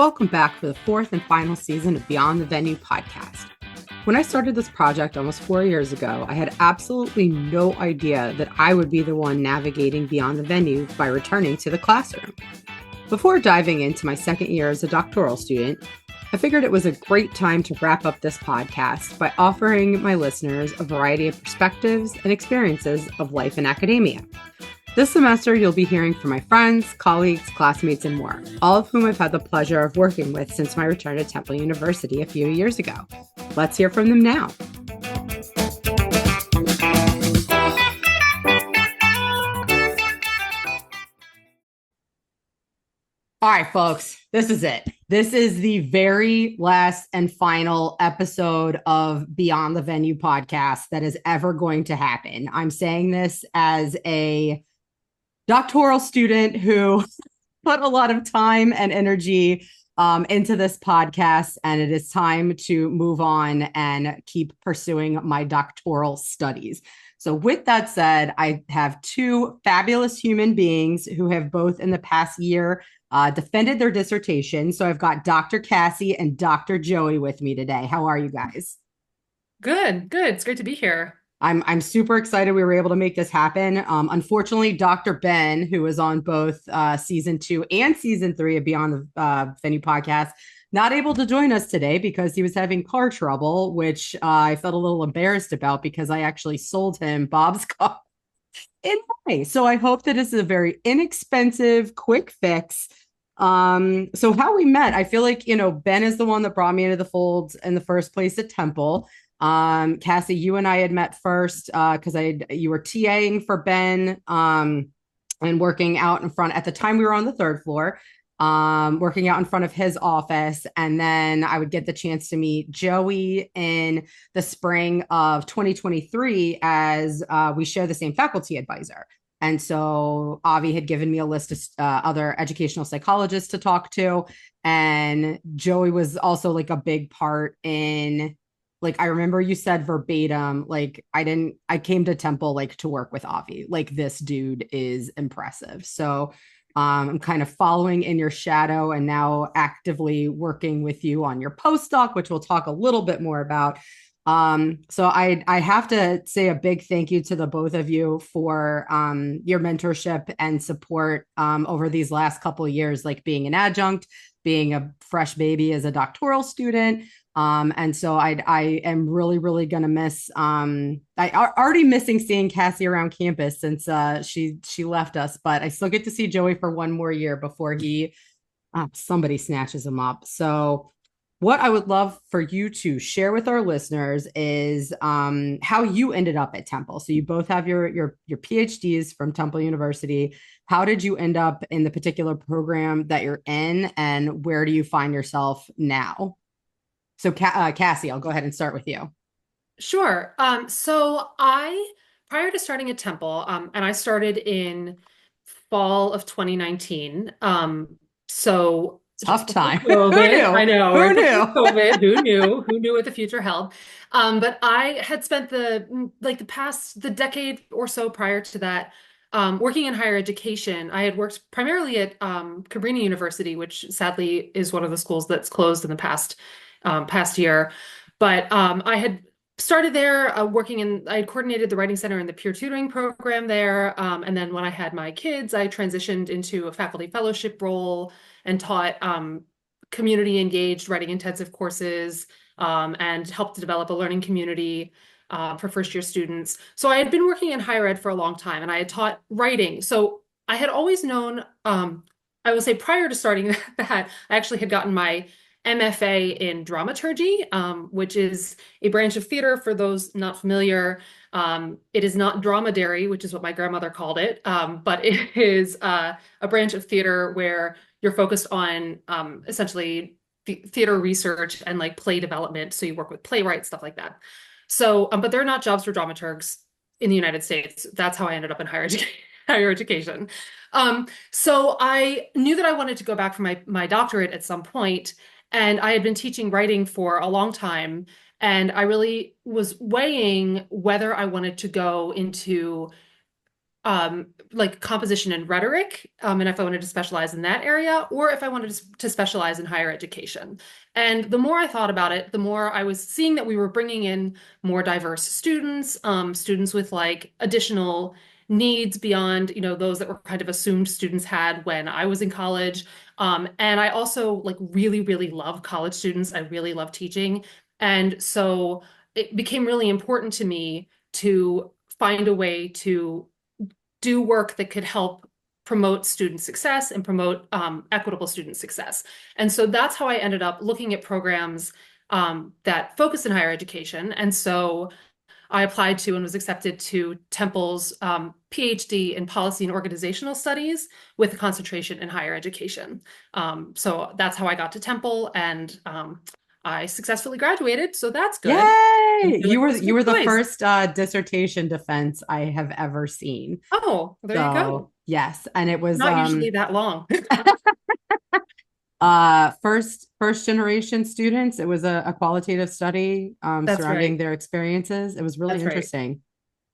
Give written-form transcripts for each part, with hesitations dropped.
Welcome back for the fourth and final season of Beyond the Venue podcast. When I started this project almost 4 years ago, I had absolutely no idea that I would be the one navigating beyond the venue by returning to the classroom. Before diving into my second year as a doctoral student, I figured it was a great time to wrap up this podcast by offering my listeners a variety of perspectives and experiences of life in academia. This semester, you'll be hearing from my friends, colleagues, classmates, and more, all of whom I've had the pleasure of working with since my return to Temple University a few years ago. Let's hear from them now. All right, folks, this is it. This is the very last and final episode of Beyond the Venue podcast that is ever going to happen. I'm saying this as a doctoral student who put a lot of time and energy into this podcast, and it is time to move on and keep pursuing my doctoral studies. So with that said, I have two fabulous human beings who have both in the past year defended their dissertation. So I've got Dr. Cassy and Dr. Joey with me today. How are you guys? Good. It's great to be here. I'm super excited we were able to make this happen. Unfortunately, Dr. Ben, who was on both season 2 and season 3 of Beyond the Venue podcast, not able to join us today because he was having car trouble, which I felt a little embarrassed about because I actually sold him Bob's car in May. So I hope that this is a very inexpensive, quick fix. So how we met, I feel like, Ben is the one that brought me into the fold in the first place at Temple. Cassy, you and I had met first because you were TAing for Ben and working out in front. At the time, we were on the third floor, working out in front of his office. And then I would get the chance to meet Joey in the spring of 2023 as we share the same faculty advisor. And so Avi had given me a list of other educational psychologists to talk to. And Joey was also like a big part in, like, I remember you said verbatim, like, I came to Temple like to work with Avi. Like, this dude is impressive. So I'm kind of following in your shadow and now actively working with you on your postdoc, which we'll talk a little bit more about. So I have to say a big thank you to the both of you for your mentorship and support over these last couple of years, like being an adjunct, being a fresh baby as a doctoral student. And so I am really, really going to miss, already missing seeing Cassy around campus since she left us, but I still get to see Joey for one more year before somebody snatches him up. So what I would love for you to share with our listeners is how you ended up at Temple. So you both have your PhDs from Temple University. How did you end up in the particular program that you're in, and where do you find yourself now? So Cassy, I'll go ahead and start with you. Sure. Prior to starting at Temple, and I started in fall of 2019. So Tough time. COVID, Who knew? I know. Who knew? COVID, who knew? Who knew what the future held? But I had spent the decade or so prior to that working in higher education. I had worked primarily at Cabrini University, which sadly is one of the schools that's closed in the past year. But I had started there I had coordinated the writing center and the peer tutoring program there. And then when I had my kids, I transitioned into a faculty fellowship role and taught community engaged writing intensive courses and helped to develop a learning community for first year students. So I had been working in higher ed for a long time and I had taught writing. So I had always known, I will say prior to starting that, I actually had gotten my MFA in dramaturgy, which is a branch of theater for those not familiar. It is not dromedary, which is what my grandmother called it, but it is a branch of theater where you're focused on essentially theater research and like play development. So you work with playwrights, stuff like that. So, but there are not jobs for dramaturgs in the United States. That's how I ended up in higher education. So I knew that I wanted to go back for my doctorate at some point. And I had been teaching writing for a long time. And I really was weighing whether I wanted to go into like composition and rhetoric, and if I wanted to specialize in that area, or if I wanted to specialize in higher education. And the more I thought about it, the more I was seeing that we were bringing in more diverse students, students with like additional needs beyond, those that were kind of assumed students had when I was in college. And I also like really, really love college students. I really love teaching. And so it became really important to me to find a way to do work that could help promote student success and promote equitable student success. And so that's how I ended up looking at programs that focus in higher education. And so I applied to and was accepted to Temple's PhD in policy and organizational studies with a concentration in higher education. So that's how I got to Temple, and I successfully graduated. So that's good. I Yay! feel like it was a You good were the choice. first dissertation defense I have ever seen. Oh, there you So go. yes, and it was Not usually that long. first generation students. It was a qualitative study That's surrounding right. their experiences. It was really That's right. interesting.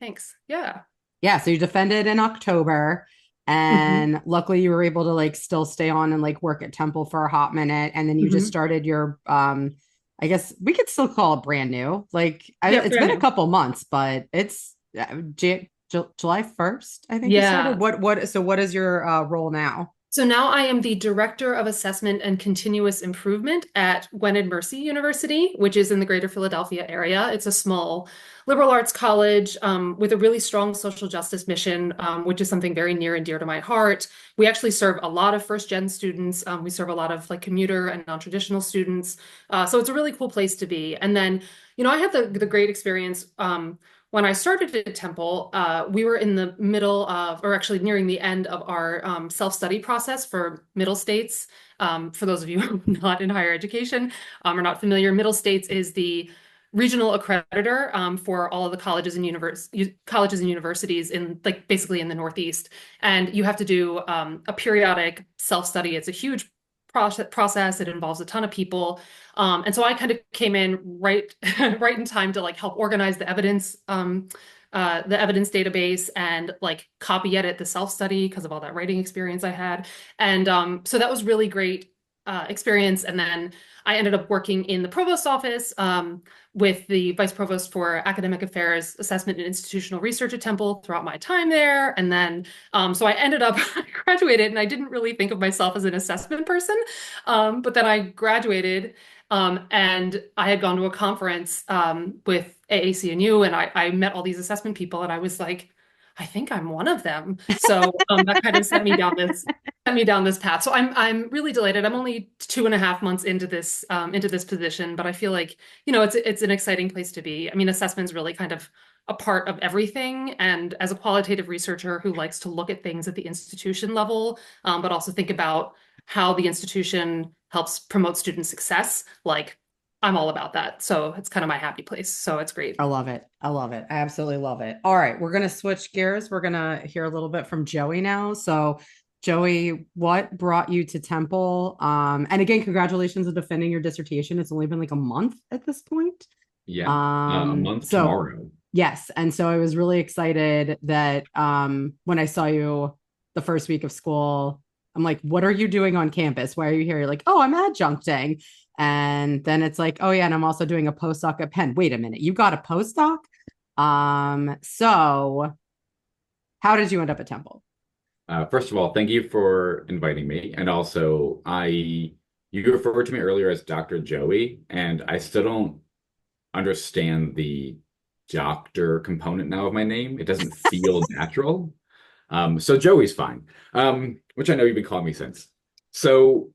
Thanks. Yeah. Yeah, so you defended in October, Hmm. and luckily you were able to like still stay on and like work at Temple for a hot minute, and then you just Hmm. started your I guess we could still call it brand new. Yeah, It's brand been a new. couple months, but it's July 1st, I think you started. Yeah. What is your role now? So now I am the Director of Assessment and Continuous Improvement at Gwynedd Mercy University, which is in the greater Philadelphia area. It's a small liberal arts college with a really strong social justice mission, which is something very near and dear to my heart. We actually serve a lot of first gen students. We serve a lot of like commuter and non-traditional students. So it's a really cool place to be. And then, I had the great experience. When I started at Temple, we were in the middle of, or actually nearing the end of our self-study process for middle states. For those of you not in higher education or not familiar, middle states is the regional accreditor for all of the colleges and universities in like basically in the Northeast. And you have to do a periodic self-study. It's a huge process. It involves a ton of people. And so I kind of came in right right in time to like help organize the evidence database and like copy edit the self-study because of all that writing experience I had. And so that was really great experience. And then I ended up working in the provost office with the vice provost for academic affairs, assessment, and institutional research at Temple throughout my time there. And then so I ended up I graduated, and I didn't really think of myself as an assessment person, but then I graduated. And I had gone to a conference with AAC&U, and I met all these assessment people, and I was like, I think I'm one of them. So that kind of sent me down this path. So I'm really delighted. I'm only 2.5 months into this position, but I feel like it's an exciting place to be. I mean, assessment's really kind of a part of everything. And as a qualitative researcher who likes to look at things at the institution level, but also think about how the institution helps promote student success, like I'm all about that. So it's kind of my happy place. So it's great. I love it. I love it. I absolutely love it. All right, we're gonna switch gears. We're gonna hear a little bit from Joey now. So, Joey, what brought you to Temple? And again, congratulations on defending your dissertation. It's only been like a month at this point. Yeah, a month So tomorrow. yes, and so I was really excited that when I saw you the first week of school, I'm like, what are you doing on campus? Why are you here? You're like, oh, I'm adjuncting. And then it's like, oh yeah, and I'm also doing a postdoc at Penn. Wait a minute, you got a postdoc? So how did you end up at Temple? First of all, thank you for inviting me. And also, you referred to me earlier as Dr. Joey, and I still don't understand the doctor component now of my name. It doesn't feel natural. So Joey's fine, which I know you've been calling me since. So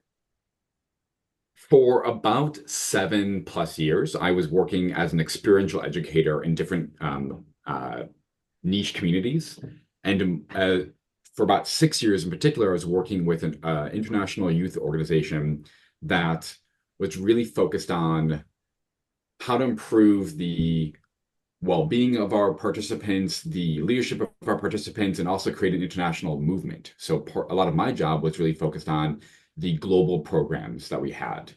for about 7+ years, I was working as an experiential educator in different niche communities. And for about 6 years in particular, I was working with an international youth organization that was really focused on how to improve the well-being of our participants, the leadership of our participants, and also create an international movement. So a lot of my job was really focused on the global programs that we had.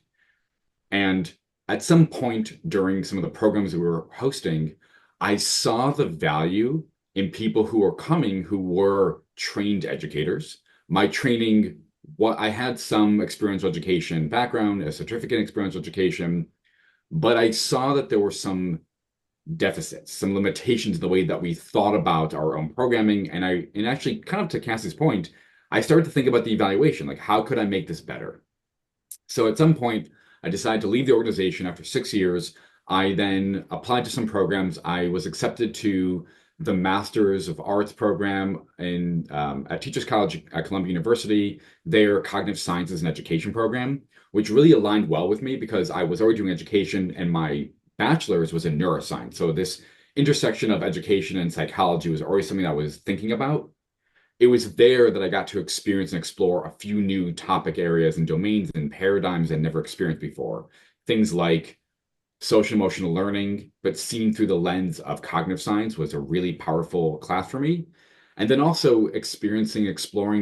And at some point during some of the programs we were hosting, I saw the value in people who are coming who were trained educators. My training, what I had some experiential education background, a certificate in experiential education, but I saw that there were some deficits, some limitations in the way that we thought about our own programming. And actually, kind of to Cassie's point, I started to think about the evaluation, like how could I make this better? So at some point, I decided to leave the organization after 6 years. I then applied to some programs. I was accepted to the Masters of Arts program at Teachers College at Columbia University, their cognitive sciences and education program, which really aligned well with me because I was already doing education and my bachelor's was in neuroscience. So this intersection of education and psychology was already something I was thinking about. It was there that I got to experience and explore a few new topic areas and domains and paradigms I'd never experienced before. Things like social emotional learning, but seen through the lens of cognitive science was a really powerful class for me. And then also exploring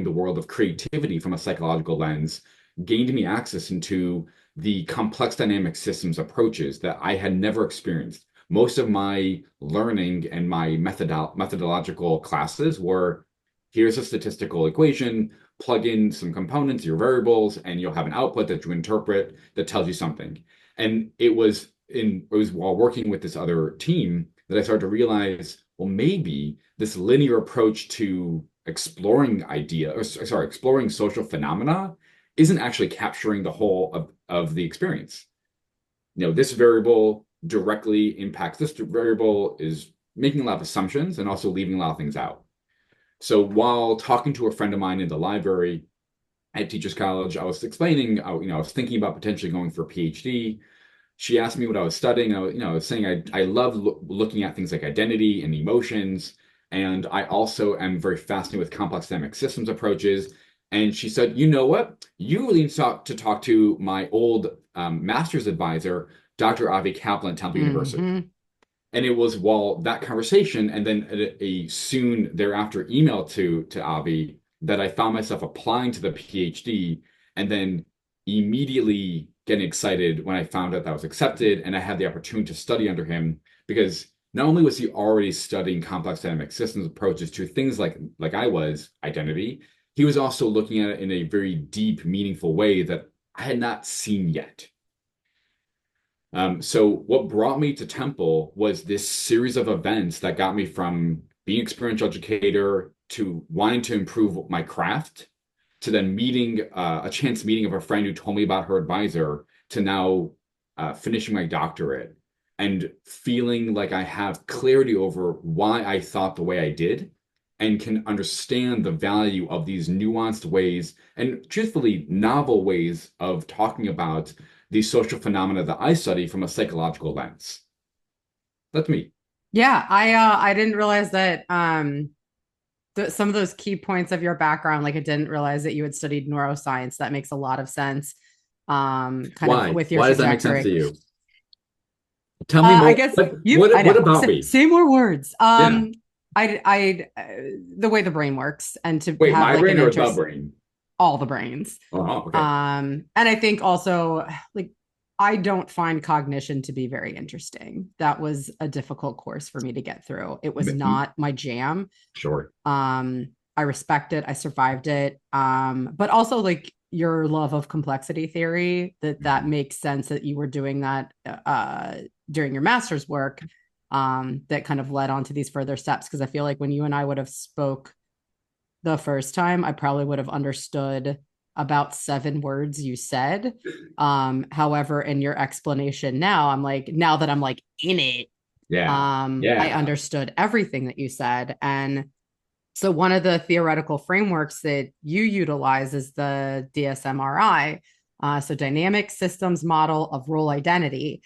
the world of creativity from a psychological lens gained me access into the complex dynamic systems approaches that I had never experienced. Most of my learning and my methodological classes were here's a statistical equation, plug in some components, your variables, and you'll have an output that you interpret that tells you something. And it was while working with this other team that I started to realize, well, maybe this linear approach to exploring social phenomena isn't actually capturing the whole of the experience. This variable directly impacts this variable is making a lot of assumptions and also leaving a lot of things out. So while talking to a friend of mine in the library at Teachers College, I was explaining, I was thinking about potentially going for a PhD. She asked me what I was studying. I was saying I love looking at things like identity and emotions, and I also am very fascinated with complex dynamic systems approaches. And she said, you know what? You really need to talk to my old master's advisor, Dr. Avi Kaplan at Temple University. And it was while that conversation and then a soon thereafter email to Avi that I found myself applying to the PhD and then immediately getting excited when I found out that I was accepted and I had the opportunity to study under him because not only was he already studying complex dynamic systems approaches to things like I was, identity, he was also looking at it in a very deep, meaningful way that I had not seen yet. So what brought me to Temple was this series of events that got me from being an experiential educator to wanting to improve my craft, to then meeting a chance meeting of a friend who told me about her advisor, to now finishing my doctorate and feeling like I have clarity over why I thought the way I did and can understand the value of these nuanced ways and truthfully novel ways of talking about these social phenomena that I study from a psychological lens. That's me. Yeah, I didn't realize that some of those key points of your background, like I didn't realize that you had studied neuroscience. That makes a lot of sense. Why? With your Why does that make sense to you? Tell me more. I guess what about me? Say more words. Yeah. I the way the brain works and to wait, have my like brain an or interest, the brain? all the brains. Oh, okay. And I think also like I don't find cognition to be very interesting. That was a difficult course for me to get through. It was not my jam. Sure. I respect it. I survived it. But also like your love of complexity theory, that makes sense that you were doing that during your master's work, that kind of led on to these further steps. Because I feel like when you and I would have spoke the first time, I probably would have understood about 7 words you said. However, in your explanation now that I'm like in it, I understood everything that you said. And so one of the theoretical frameworks that you utilize is the DSMRI, so dynamic systems model of role identity.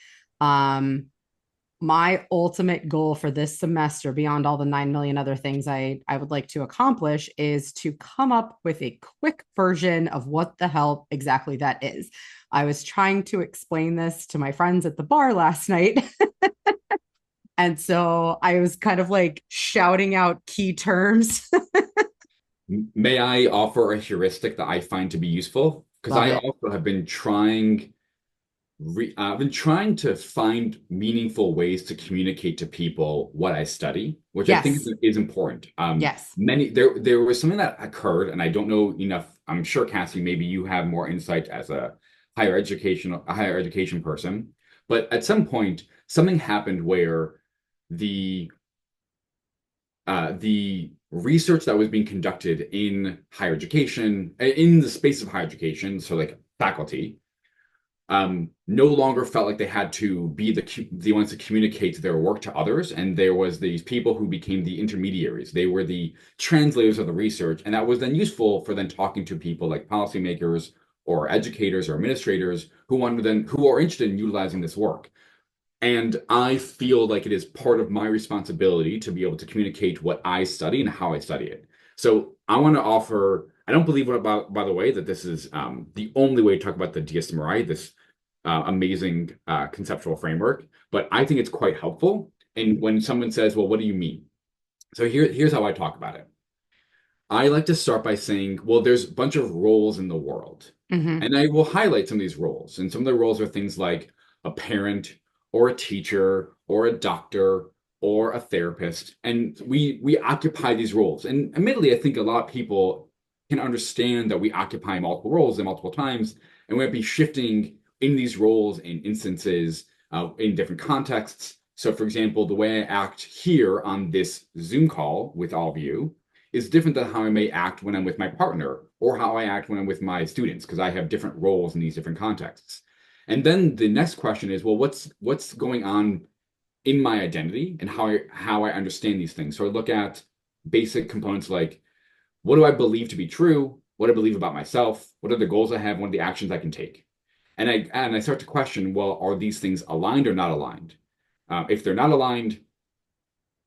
My ultimate goal for this semester, beyond all the 9 million other things I would like to accomplish, is to come up with a quick version of what the hell exactly that is. I was trying to explain this to my friends at the bar last night. And so I was kind of like shouting out key terms. May I offer a heuristic that I find to be useful? Because I also have been trying I've been trying to find meaningful ways to communicate to people what I study, which I think Yes. is important. Yes. There was something that occurred, and I don't know enough. I'm sure, Cassie, maybe you have more insight as a higher education person. But at some point, something happened where the the research that was being conducted in higher education, in the space of higher education, so like faculty, no longer felt like they had to be the ones to communicate their work to others, and there was these people who became the intermediaries. They were the translators of the research, and that was then useful for then talking to people like policymakers or educators or administrators who are interested in utilizing this work. And I feel like it is part of my responsibility to be able to communicate what I study and how I study it. So I want to offer, I don't believe, by the way, that this is the only way to talk about the DSMRI, this amazing conceptual framework, but I think it's quite helpful. And when someone says, well, what do you mean? So here's how I talk about it. I like to start by saying, well, there's a bunch of roles in the world. Hmm. And I will highlight some of these roles. And some of the roles are things like a parent or a teacher or a doctor or a therapist. And we occupy these roles. And admittedly, I think a lot of people can understand that we occupy multiple roles at multiple times. And we might be shifting in these roles in instances in different contexts. So, for example, the way I act here on this Zoom call with all of you is different than how I may act when I'm with my partner or how I act when I'm with my students, because I have different roles in these different contexts. And then the next question is, well, what's going on in my identity and how I understand these things. So I look at basic components like, what do I believe to be true? What do I believe about myself? What are the goals I have? What are the actions I can take? And I start to question, well, are these things aligned or not aligned? If they're not aligned,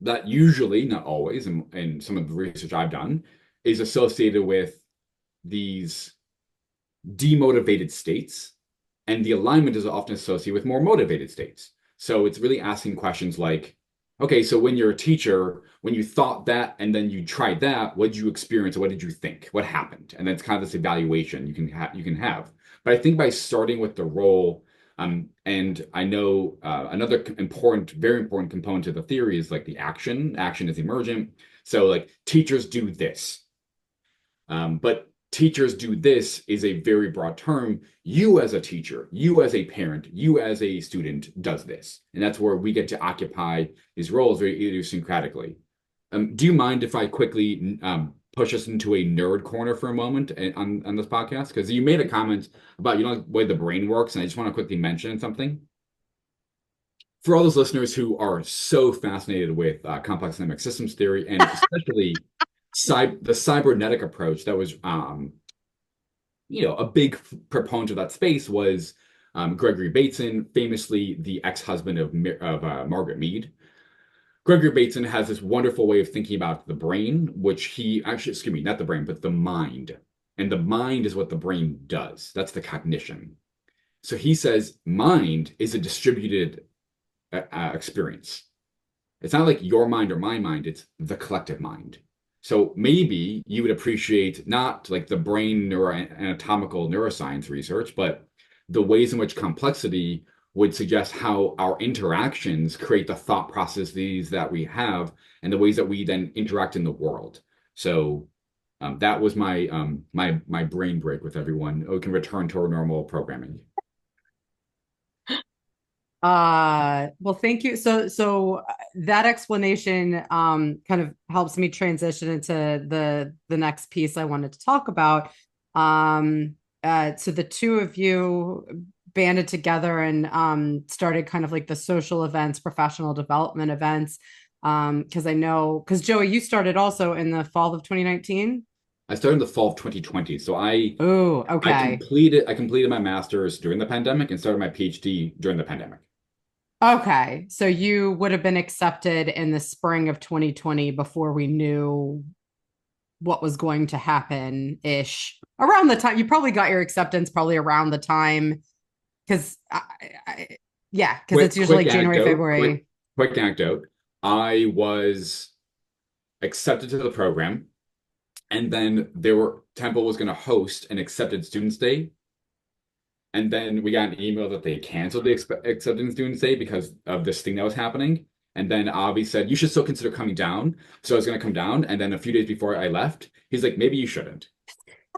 that usually, not always, in some of the research I've done, is associated with these demotivated states, and the alignment is often associated with more motivated states. So it's really asking questions like, okay, so when you're a teacher, when you thought that and then you tried that, what did you experience? What did you think? What happened? And then it's kind of this evaluation you can have. But I think by starting with the role, and I know another very important component to the theory is like the action. Action is emergent. So like teachers do this. But teachers do this is a very broad term. You as a teacher, you as a parent, you as a student does this. And that's where we get to occupy these roles very idiosyncratically. Do you mind if I quickly push us into a nerd corner for a moment on this podcast? Because you made a comment about the way the brain works, and I just want to quickly mention something. For all those listeners who are so fascinated with complex dynamic systems theory, and especially the cybernetic approach that was a big proponent of that space was Gregory Bateson, famously the ex-husband of Margaret Mead. Gregory Bateson has this wonderful way of thinking about the brain, which he actually, excuse me, not the brain, but the mind. And the mind is what the brain does. That's the cognition. So he says mind is a distributed experience. It's not like your mind or my mind, it's the collective mind. So maybe you would appreciate not like the brain anatomical neuroscience research, but the ways in which complexity would suggest how our interactions create the thought processes that we have and the ways that we then interact in the world. So that was my brain break with everyone. We can return to our normal programming. Well, thank you. So that explanation kind of helps me transition into the next piece I wanted to talk about. So the two of you banded together and started kind of like the social events, professional development events. Because Joey, you started also in the fall of 2019. I started in the fall of 2020. So Oh, I okay. completed my master's during the pandemic and started my PhD during the pandemic. Okay. So you would have been accepted in the spring of 2020 before we knew what was going to happen ish. Around the time you probably got your acceptance, probably around the time, because because it's usually like January, February. Quick anecdote. I was accepted to the program, and then Temple was going to host an accepted students day. And then we got an email that they canceled the acceptance student day because of this thing that was happening. And then Avi said, you should still consider coming down. So I was going to come down. And then a few days before I left, he's like, maybe you shouldn't.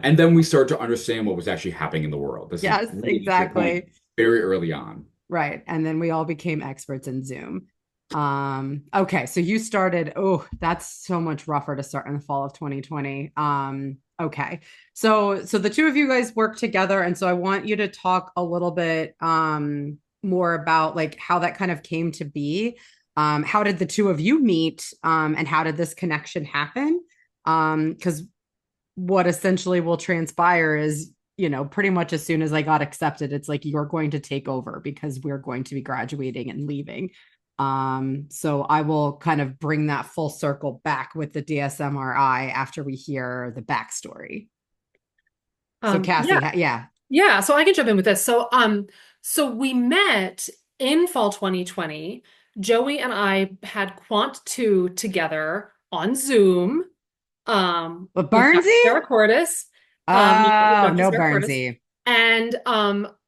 And then we started to understand what was actually happening in the world. This is Yes, really, to your point, exactly. very early on. Right. And then we all became experts in Zoom. Okay, so you started, oh, that's so much rougher to start in the fall of 2020. Okay. So the two of you guys work together, and so I want you to talk a little bit more about like how that kind of came to be. How did the two of you meet? And how did this connection happen? Because what essentially will transpire is, you know, pretty much as soon as I got accepted, it's like you're going to take over because we're going to be graduating and leaving. So I will kind of bring that full circle back with the DSMRI after we hear the backstory. So Cassie, yeah. Yeah, so I can jump in with this. So we met in fall 2020. Joey and I had Quant 2 together on Zoom. But With Dr. Burnsy? Sarah Cordes. With Oh, Dr. no Sarah Cordes. Burnsy. And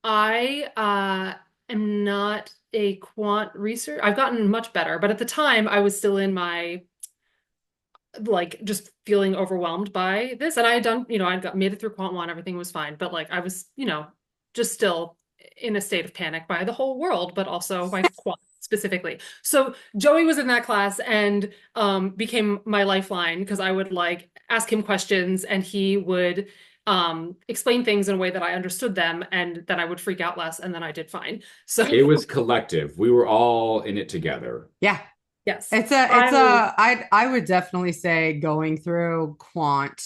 I am not a quant researcher. I've gotten much better, but at the time I was still in my like just feeling overwhelmed by this. And I had done, made it through Quant 1, everything was fine. But like I was, just still in a state of panic by the whole world, but also by Quant specifically. So Joey was in that class and became my lifeline because I would like ask him questions and he would explain things in a way that I understood them, and then I would freak out less, and then I did fine. So it was collective. We were all in it together. Yeah. Yes. I would definitely say going through Quant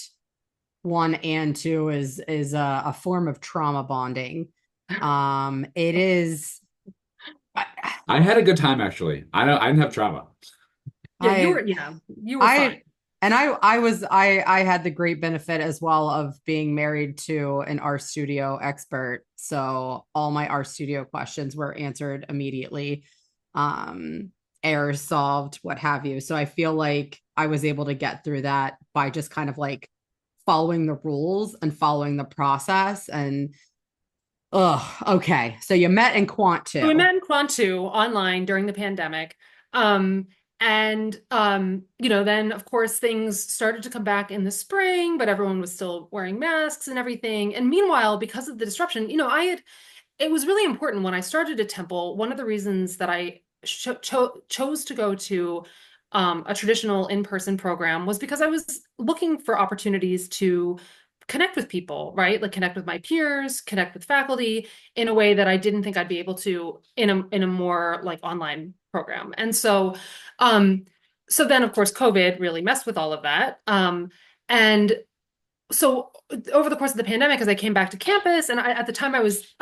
1 and 2 is a form of trauma bonding. It is. I had a good time actually. I didn't have trauma. Yeah, you were fine. And I had the great benefit as well of being married to an art studio expert. So all my art studio questions were answered immediately. Errors solved, what have you. So I feel like I was able to get through that by just kind of like following the rules and following the process. And okay. So you met in Quant 2. So we met in Quant 2 online during the pandemic. Then of course things started to come back in the spring, but everyone was still wearing masks and everything. And meanwhile, because of the disruption, it was really important when I started at Temple. One of the reasons that I chose to go to a traditional in-person program was because I was looking for opportunities to connect with people, right? Like connect with my peers, connect with faculty in a way that I didn't think I'd be able to in a more like online program. And so then of course COVID really messed with all of that. And so over the course of the pandemic, as I came back to campus, and at the time I was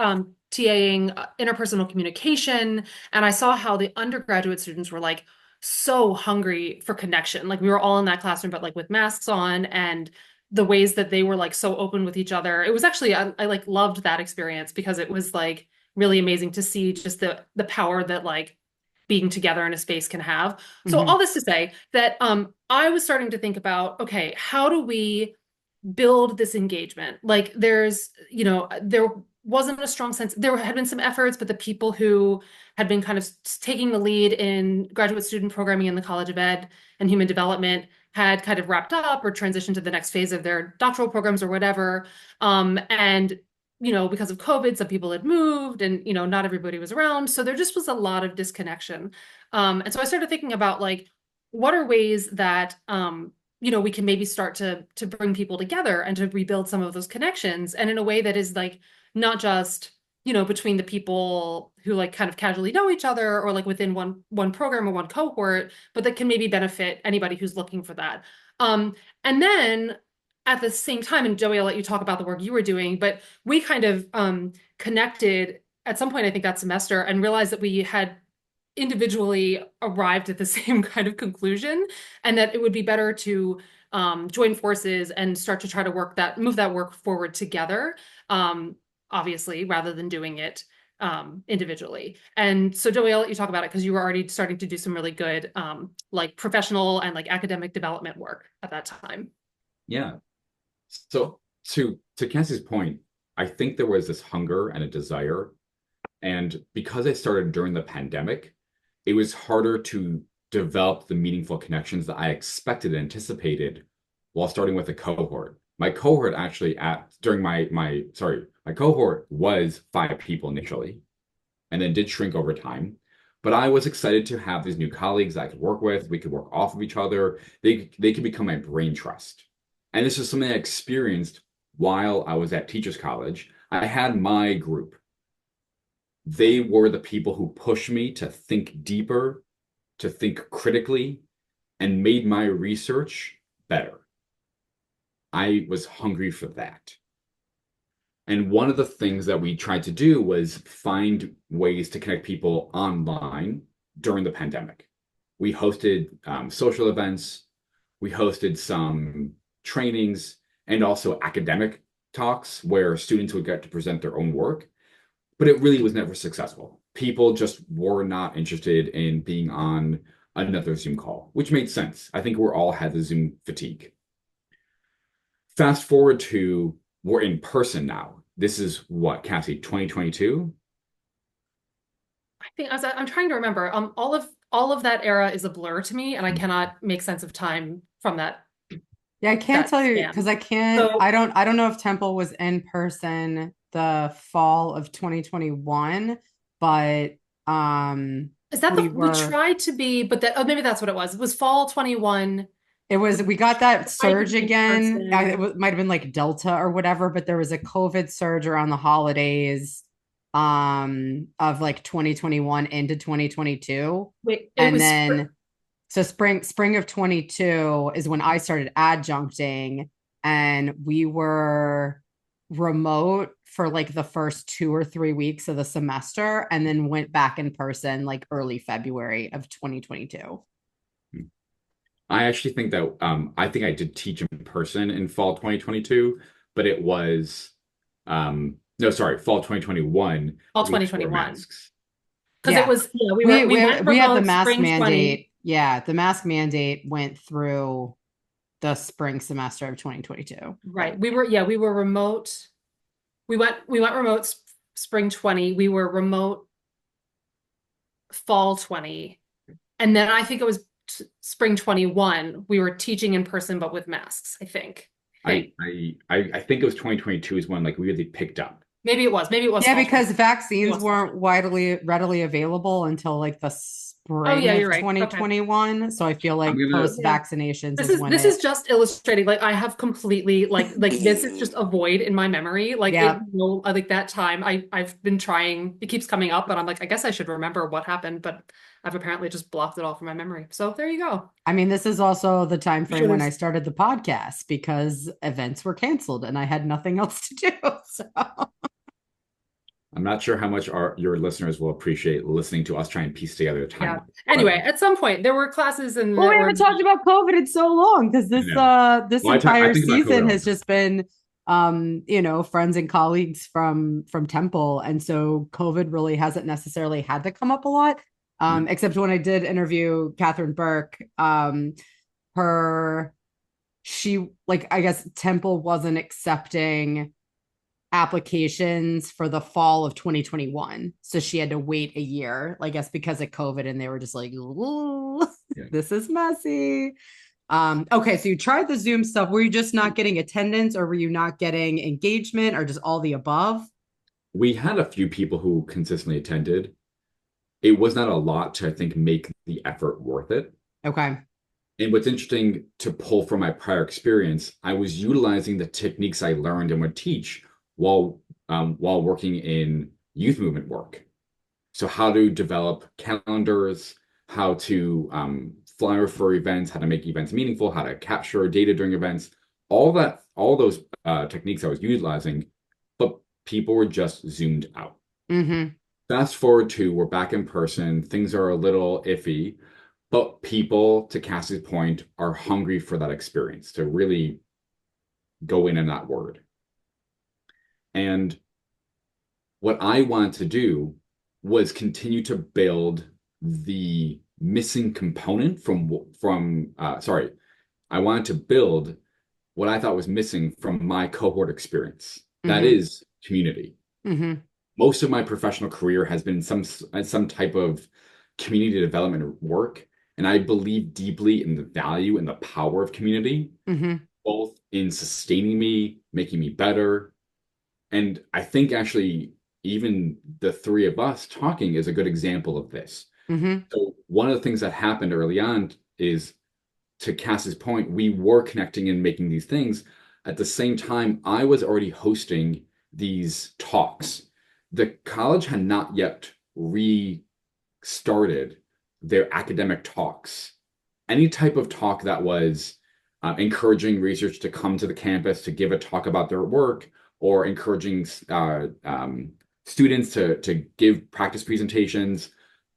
TAing interpersonal communication, and I saw how the undergraduate students were like so hungry for connection. Like we were all in that classroom, but like with masks on, and the ways that they were like so open with each other. It was actually, I like loved that experience because it was like really amazing to see just the power that like being together in a space can have. So all this to say that I was starting to think about, okay, how do we build this engagement? Like there wasn't a strong sense. There had been some efforts, but the people who had been kind of taking the lead in graduate student programming in the College of Ed and Human Development had kind of wrapped up or transitioned to the next phase of their doctoral programs or whatever. Because of COVID, some people had moved and, not everybody was around. So there just was a lot of disconnection. And so I started thinking about like, what are ways that, we can maybe start to bring people together and to rebuild some of those connections, and in a way that is like not just between the people who like kind of casually know each other or like within one program or one cohort, but that can maybe benefit anybody who's looking for that. And then at the same time, and Joey, I'll let you talk about the work you were doing, but we kind of connected at some point, I think that semester, and realized that we had individually arrived at the same kind of conclusion, and that it would be better to join forces and start to try to move that work forward together, obviously, rather than doing it individually. And so Joey, I'll let you talk about it because you were already starting to do some really good like professional and like academic development work at that time. Yeah. So to Cassie's point, I think there was this hunger and a desire. And because I started during the pandemic, it was harder to develop the meaningful connections that I expected and anticipated while starting with a cohort. My cohort actually during my cohort was 5 people initially, and then did shrink over time. But I was excited to have these new colleagues I could work with. We could work off of each other. They could become my brain trust. And this is something I experienced while I was at Teachers College. I had my group. They were the people who pushed me to think deeper, to think critically, and made my research better. I was hungry for that. And one of the things that we tried to do was find ways to connect people online during the pandemic. We hosted social events, we hosted some trainings, and also academic talks where students would get to present their own work. But it really was never successful. People just were not interested in being on another Zoom call, which made sense. I think we all had the Zoom fatigue. Fast forward to we're in person now. This is what, Cassie, 2022? I think I'm trying to remember. All of that era is a blur to me, and I cannot make sense of time from that. Yeah, I can't tell you because I can't. So, I don't know if Temple was in person the fall of 2021, but is that we tried to be, but maybe that's what it was. It was fall 21. We got that surge in again. person. It might have been like Delta or whatever, but there was a COVID surge around the holidays of like 2021 into 2022. Wait, And then so spring of 22 is when I started adjuncting, and we were remote for like the first 2 or 3 weeks of the semester, and then went back in person like early February of 2022. I actually think that I think I did teach in person in fall 2022, but it was no, sorry, fall 2021. Fall 2021. Masks. Because it was, we had the mask mandate. 20. Yeah, the mask mandate went through the spring semester of 2022. Right. We were remote. We went remote spring 20. We were remote fall 20. And then I think it was spring 21. We were teaching in person, but with masks, I think. I think it was 2022 is when like we really picked up. Maybe it was. Yeah, because vaccines weren't readily available until like the spring of 2021. Okay. So I feel like post vaccinations this is just illustrating. Like I have completely like this is just a void in my memory. Like like that time I've been trying. It keeps coming up, but I'm like, I guess I should remember what happened, but I've apparently just blocked it all from my memory. So there you go. I mean, this is also the time frame when I started the podcast because events were canceled and I had nothing else to do. So I'm not sure how much your listeners will appreciate listening to us try and piece together a timeline. Yeah. Anyway, at some point there were classes and we haven't talked about COVID in so long because this entire season has just been friends and colleagues from Temple, and so COVID really hasn't necessarily had to come up a lot. Except when I did interview Catherine Burke, I guess Temple wasn't accepting applications for the fall of 2021. So she had to wait a year, I guess, because of COVID, and they were just like, this is messy. Okay, so you tried the Zoom stuff. Were you just not getting attendance, or were you not getting engagement, or just all the above? We had a few people who consistently attended. It was not a lot to, I think, make the effort worth it. Okay. And what's interesting to pull from my prior experience, I was utilizing the techniques I learned and would teach while working in youth movement work. So how to develop calendars, how to flyer for events, how to make events meaningful, how to capture data during events, all those techniques I was utilizing, but people were just zoomed out. Mm-hmm. Fast forward to we're back in person, things are a little iffy, but people, to Cassie's point, are hungry for that experience, to really go in that word. And what I wanted to do was continue to build the missing component I wanted to build what I thought was missing from my cohort experience. Mm-hmm. That is community. Mm-hmm. Most of my professional career has been some type of community development work, and I believe deeply in the value and the power of community, Mm-hmm. both in sustaining me, making me better. And I think actually even the three of us talking is a good example of this. Mm-hmm. So one of the things that happened early on is, to Cass's point, we were connecting and making these things. At the same time, I was already hosting these talks. The college had not yet restarted their academic talks. Any type of talk that was encouraging research to come to the campus to give a talk about their work, or encouraging students to give practice presentations,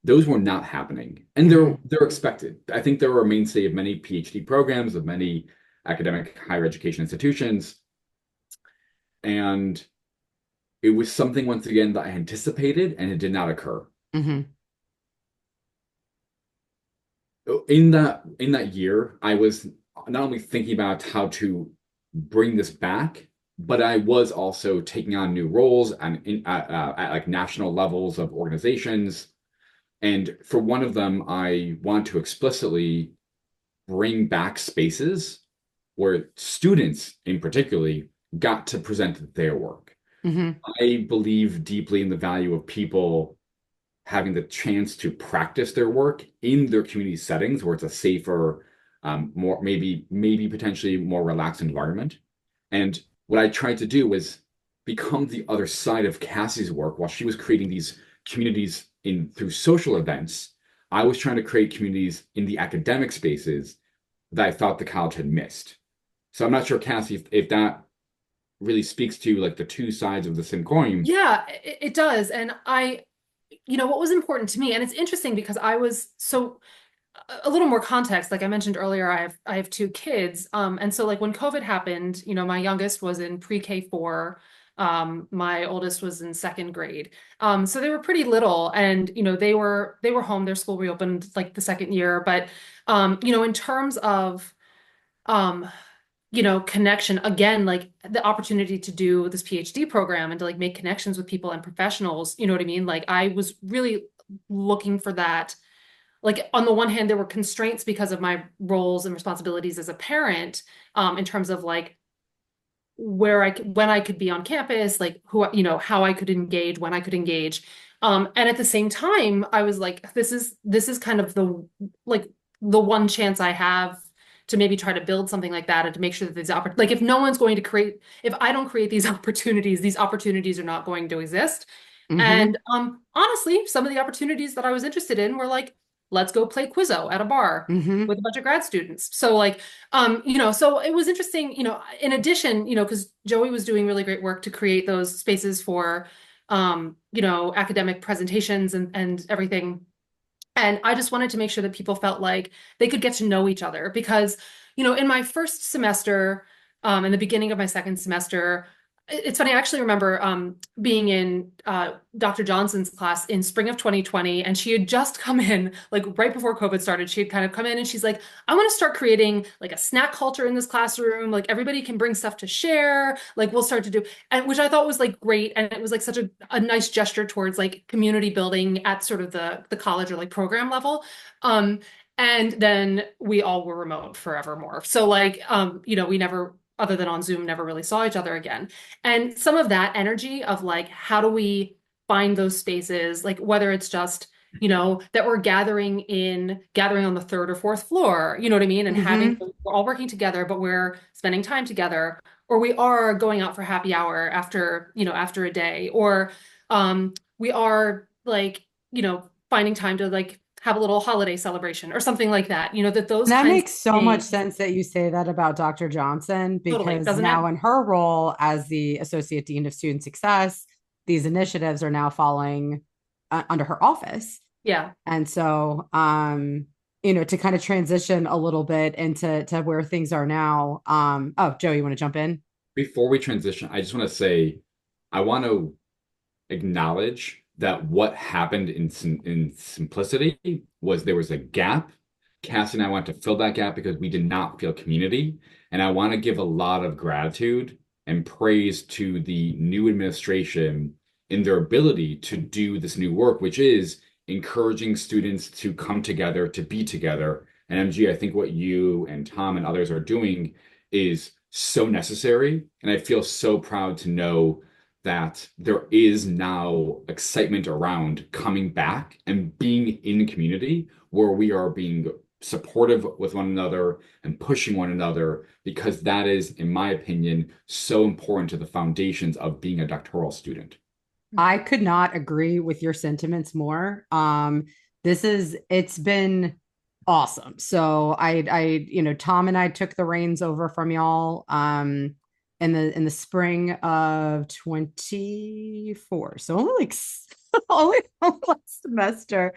those were not happening, and they're expected. I think they were a mainstay of many PhD programs, of many academic higher education institutions, and it was something, once again, that I anticipated, and it did not occur. Mm-hmm. In that year, I was not only thinking about how to bring this back, but I was also taking on new roles and at like national levels of organizations. And for one of them, I want to explicitly bring back spaces where students, in particularly, got to present their work. Mm-hmm. I believe deeply in the value of people having the chance to practice their work in their community settings, where it's a safer, more maybe potentially more relaxed environment. And what I tried to do was become the other side of Cassie's work. While she was creating these communities through social events, I was trying to create communities in the academic spaces that I thought the college had missed. So I'm not sure, Cassie, if that really speaks to like the two sides of the same coin. Yeah, it does. And what was important to me, and it's interesting because I was so a little more context, like I mentioned earlier, I have two kids. And so like when COVID happened, my youngest was in pre-K 4. My oldest was in second grade. So they were pretty little, and they were home. Their school reopened like the second year. But in terms of connection, again, like the opportunity to do this PhD program and to like make connections with people and professionals, you know what I mean? Like I was really looking for that. Like on the one hand, there were constraints because of my roles and responsibilities as a parent, in terms of like when I could be on campus, like how I could engage, when I could engage. And at the same time, I was like, this is kind of the one chance I have to maybe try to build something like that, and to make sure that like if no one's going to create, if I don't create these opportunities are not going to exist. Mm-hmm. And honestly, some of the opportunities that I was interested in were like, let's go play Quizzo at a bar Mm-hmm. with a bunch of grad students. So like, so it was interesting, in addition, because Joey was doing really great work to create those spaces for, academic presentations and everything. And I just wanted to make sure that people felt like they could get to know each other because, in my first semester, in the beginning of my second semester, it's funny, I actually remember being in Dr. Johnson's class in spring of 2020, and she had just come in, like right before COVID started. She had kind of come in and she's like, I want to start creating like a snack culture in this classroom. Like everybody can bring stuff to share. Like we'll start to do, and which I thought was like great. And it was like such a nice gesture towards like community building at sort of the college or like program level. And then we all were remote forevermore. So like, we never, other than on Zoom, never really saw each other again. And some of that energy of like, how do we find those spaces, like whether it's just, that we're gathering on the third or fourth floor, you know what I mean? And Mm-hmm. we're all working together, but we're spending time together, or we are going out for happy hour after a day, or we are like, finding time to like have a little holiday celebration or something like that, that those And that kinds of makes so much things. sense that you say that about Dr. Johnson, Totally, because doesn't it? now in her role as the Associate Dean of Student Success, these initiatives are now falling under her office. Yeah. And so, to kind of transition a little bit into where things are now. Oh, Joe, you want to jump in? Before we transition, I just want to say, I want to acknowledge that what happened in simplicity was there was a gap. Cassie and I want to fill that gap because we did not feel community. And I want to give a lot of gratitude and praise to the new administration in their ability to do this new work, which is encouraging students to come together, to be together. And MG, I think what you and Tom and others are doing is so necessary. And I feel so proud to know that there is now excitement around coming back and being in community where we are being supportive with one another and pushing one another, because that is, in my opinion, so important to the foundations of being a doctoral student. I could not agree with your sentiments more. It's been awesome. So Tom and I took the reins over from y'all in the spring of 24. So only like only last semester.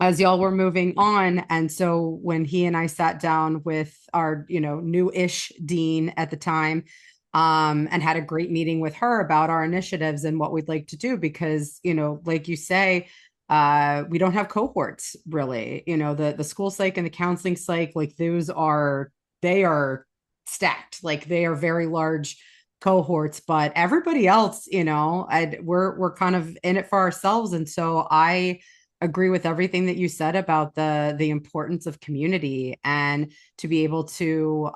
As y'all were moving on. And so when he and I sat down with our, new-ish dean at the time, and had a great meeting with her about our initiatives and what we'd like to do, because, like you say, we don't have cohorts really, the school psych and the counseling psych, like they are stacked, like they are very large cohorts, but everybody else, we're kind of in it for ourselves. And so I agree with everything that you said about the importance of community and to be able to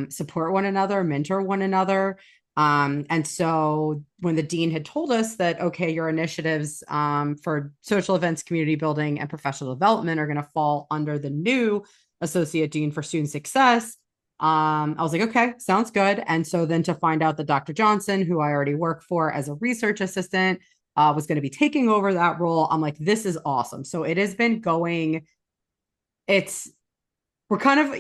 support one another, mentor one another. And so when the dean had told us that, okay, your initiatives for social events, community building, and professional development are going to fall under the new associate dean for student success, I was like, okay, sounds good. And so then to find out that Dr. Johnson, who I already work for as a research assistant, was going to be taking over that role, I'm like, this is awesome. So it has been going, we're kind of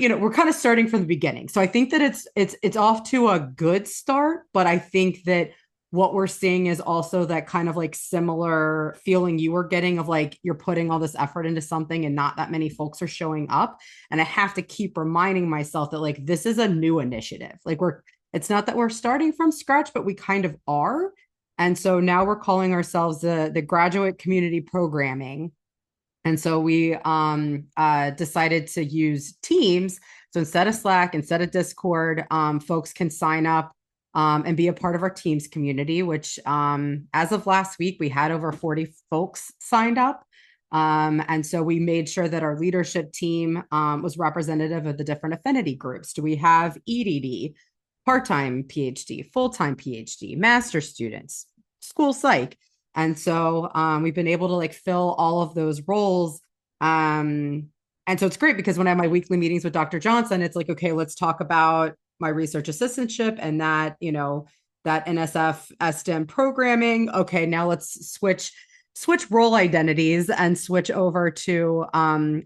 starting from the beginning. So I think that it's off to a good start, but I think that what we're seeing is also that kind of like similar feeling you were getting of like, you're putting all this effort into something and not that many folks are showing up. And I have to keep reminding myself that like, this is a new initiative. Like it's not that we're starting from scratch, but we kind of are. And so now we're calling ourselves the graduate community programming. And so we decided to use Teams. So instead of Slack, instead of Discord, folks can sign up and be a part of our Teams community, which as of last week, we had over 40 folks signed up. And so we made sure that our leadership team was representative of the different affinity groups. Do we have EDD, part-time PhD, full-time PhD, master students, school psych? And so we've been able to like fill all of those roles. And so it's great because when I have my weekly meetings with Dr. Johnson, it's like, okay, let's talk about my research assistantship and that, that NSF STEM programming. Okay, now let's switch role identities and switch over to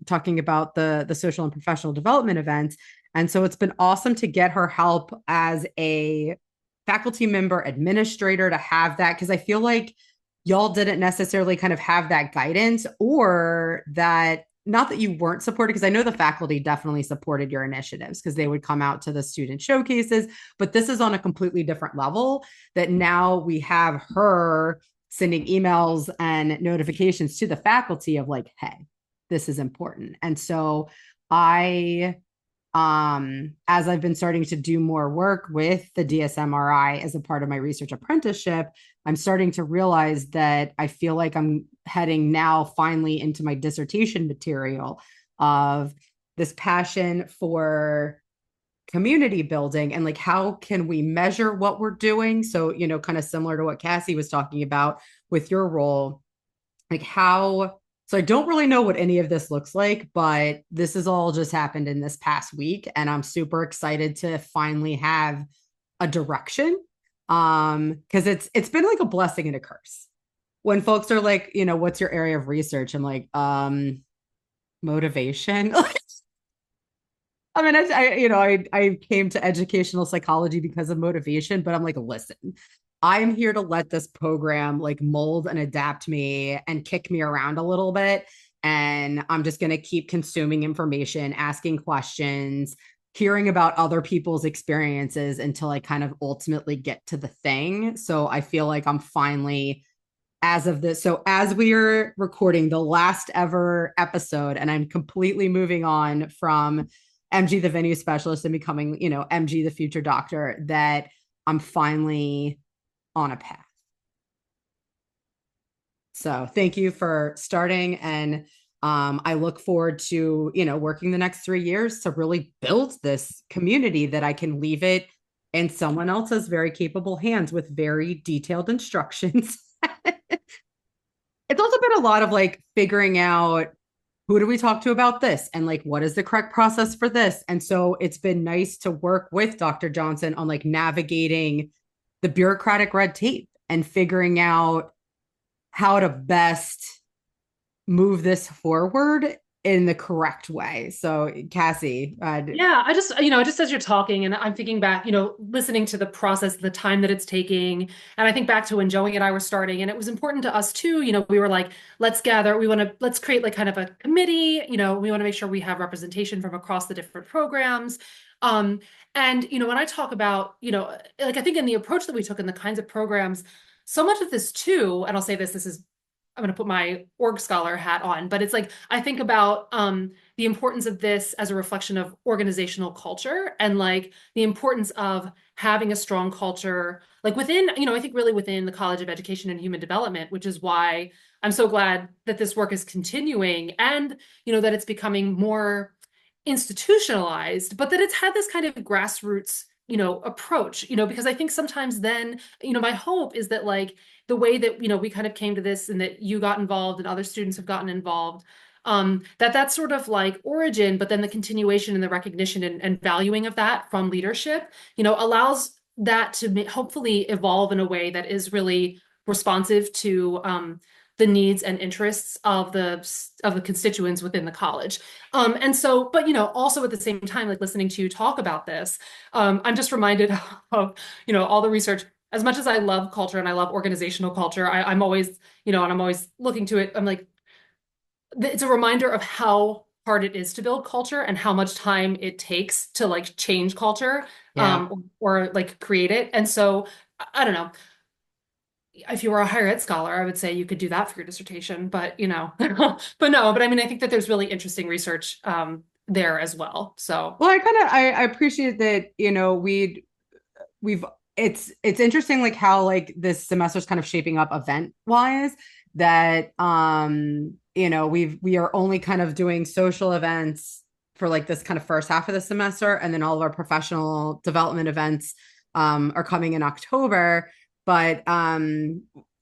talking about the social and professional development events. And so it's been awesome to get her help as a faculty member administrator to have that, because I feel like y'all didn't necessarily kind of have that guidance, or that, not that you weren't supported, because I know the faculty definitely supported your initiatives because they would come out to the student showcases, but this is on a completely different level that now we have her sending emails and notifications to the faculty of like, hey, this is important. And so as I've been starting to do more work with the DSMRI as a part of my research apprenticeship, I'm starting to realize that I feel like I'm heading now finally into my dissertation material of this passion for community building and like, how can we measure what we're doing? So, kind of similar to what Cassie was talking about with your role, like so I don't really know what any of this looks like, but this has all just happened in this past week. And I'm super excited to finally have a direction. Because it's been like a blessing and a curse. When folks are like, what's your area of research? I'm like, motivation. I mean, I came to educational psychology because of motivation, but I'm like, listen, I'm here to let this program like mold and adapt me and kick me around a little bit. And I'm just going to keep consuming information, asking questions, hearing about other people's experiences until I kind of ultimately get to the thing. So I feel like I'm finally, as of this, so as we are recording the last ever episode, and I'm completely moving on from MG the venue specialist and becoming, MG the future doctor, that I'm finally on a path. So thank you for starting. And I look forward to, working the next 3 years to really build this community that I can leave it in someone else's very capable hands with very detailed instructions. It's also been a lot of like figuring out, who do we talk to about this? And like, what is the correct process for this? And so it's been nice to work with Dr. Johnson on like navigating the bureaucratic red tape and figuring out how to best move this forward in the correct way. So Cassie. Yeah, just as you're talking and I'm thinking back, listening to the process, the time that it's taking. And I think back to when Joey and I were starting, and it was important to us too. We were like, let's gather, let's create like kind of a committee, we want to make sure we have representation from across the different programs. And, when I talk about, like I think in the approach that we took in the kinds of programs, so much of this too, and I'll say this is, I'm going to put my org scholar hat on, but it's like, I think about the importance of this as a reflection of organizational culture and like the importance of having a strong culture, like within, I think really within the College of Education and Human Development, which is why I'm so glad that this work is continuing and, that it's becoming more institutionalized, but that it's had this kind of grassroots approach, because I think sometimes then, my hope is that like the way that, we kind of came to this and that you got involved and other students have gotten involved, that's sort of like origin, but then the continuation and the recognition and valuing of that from leadership, allows that to hopefully evolve in a way that is really responsive to the needs and interests of the constituents within the college. And so, but, also at the same time, like listening to you talk about this, I'm just reminded of, all the research. As much as I love culture and I love organizational culture, I'm always, and I'm always looking to it. I'm like, it's a reminder of how hard it is to build culture and how much time it takes to like change culture, or like create it. And so I don't know. If you were a higher ed scholar, I would say you could do that for your dissertation, but but I mean, I think that there's really interesting research there as well. So, well, I appreciate that, we've it's interesting like how like this semester is kind of shaping up event wise, that we are only kind of doing social events for like this kind of first half of the semester, and then all of our professional development events are coming in October. But I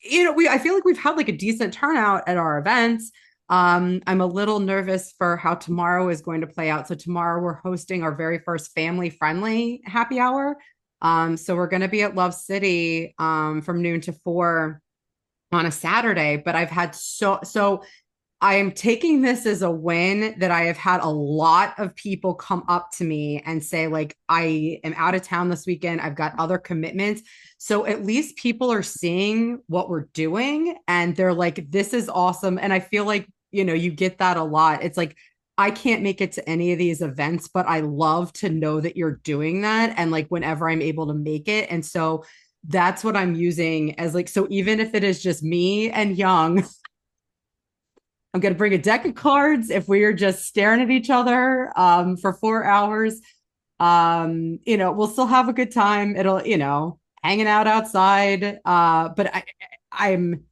feel like we've had like a decent turnout at our events. I'm a little nervous for how tomorrow is going to play out. So tomorrow we're hosting our very first family friendly happy hour. So we're going to be at Love City from noon to 4 on a Saturday. But I've had so I am taking this as a win that I have had a lot of people come up to me and say, like, I am out of town this weekend. I've got other commitments. So at least people are seeing what we're doing and they're like, this is awesome. And I feel like, you get that a lot. It's like, I can't make it to any of these events, but I love to know that you're doing that. And like, whenever I'm able to make it. And so that's what I'm using as like, so even if it is just me and Young, I'm going to bring a deck of cards if we are just staring at each other for 4 hours. We'll still have a good time. It'll, hanging out outside. But I'm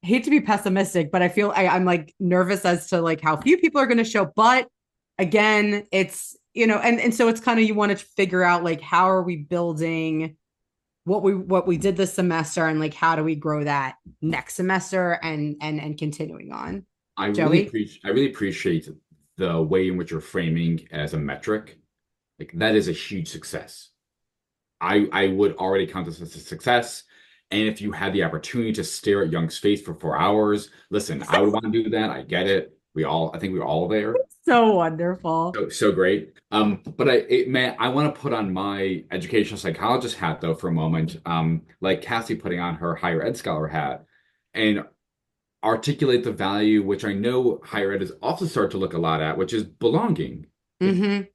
hate to be pessimistic, but I feel I'm like nervous as to like how few people are going to show. But again, it's, and so it's kind of, you want to figure out like, how are we building what we did this semester, and like how do we grow that next semester and continuing on. Joey? I really appreciate the way in which you're framing as a metric. Like that is a huge success. I would already count this as a success. And if you had the opportunity to stare at Young's face for 4 hours, listen, I would want to do that. I get it. I think we're all there. So wonderful. So great. But I want to put on my educational psychologist hat though for a moment. Like Cassie putting on her higher ed scholar hat and articulate the value, which I know higher ed has also started to look a lot at, which is belonging. And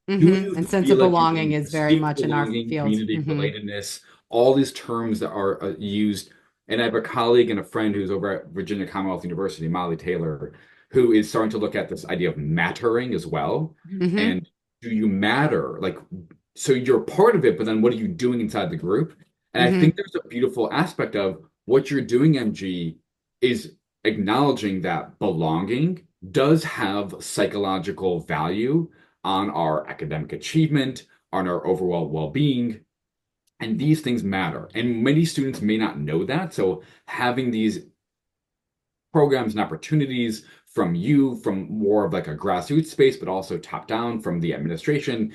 sense of belonging is very much in our field. Community relatedness, all these terms that are used. And I have a colleague and a friend who's over at Virginia Commonwealth University, Molly Taylor, who is starting to look at this idea of mattering as well. Mm-hmm. And do you matter? Like, so you're part of it, but then what are you doing inside the group? And I Mm-hmm. think there's a beautiful aspect of what you're doing, MG, is acknowledging that belonging does have psychological value on our academic achievement, on our overall well-being. And these things matter. And many students may not know that. So having these programs and opportunities from you, from more of like a grassroots space, but also top down from the administration,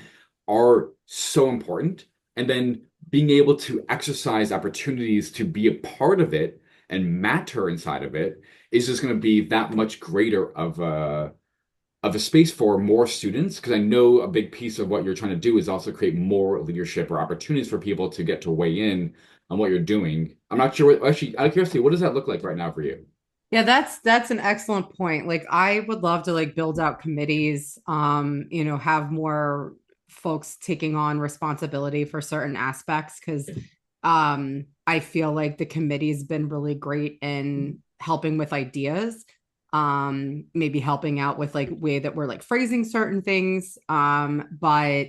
are so important. And then being able to exercise opportunities to be a part of it and matter inside of it is just going to be that much greater of a space for more students, because I know a big piece of what you're trying to do is also create more leadership or opportunities for people to get to weigh in on what you're doing. I'm not sure what, actually, out of curiosity, what does that look like right now for you? Yeah, that's an excellent point. Like I would love to like build out committees, have more folks taking on responsibility for certain aspects because I feel like the committee's been really great in helping with ideas, maybe helping out with like way that we're like phrasing certain things. But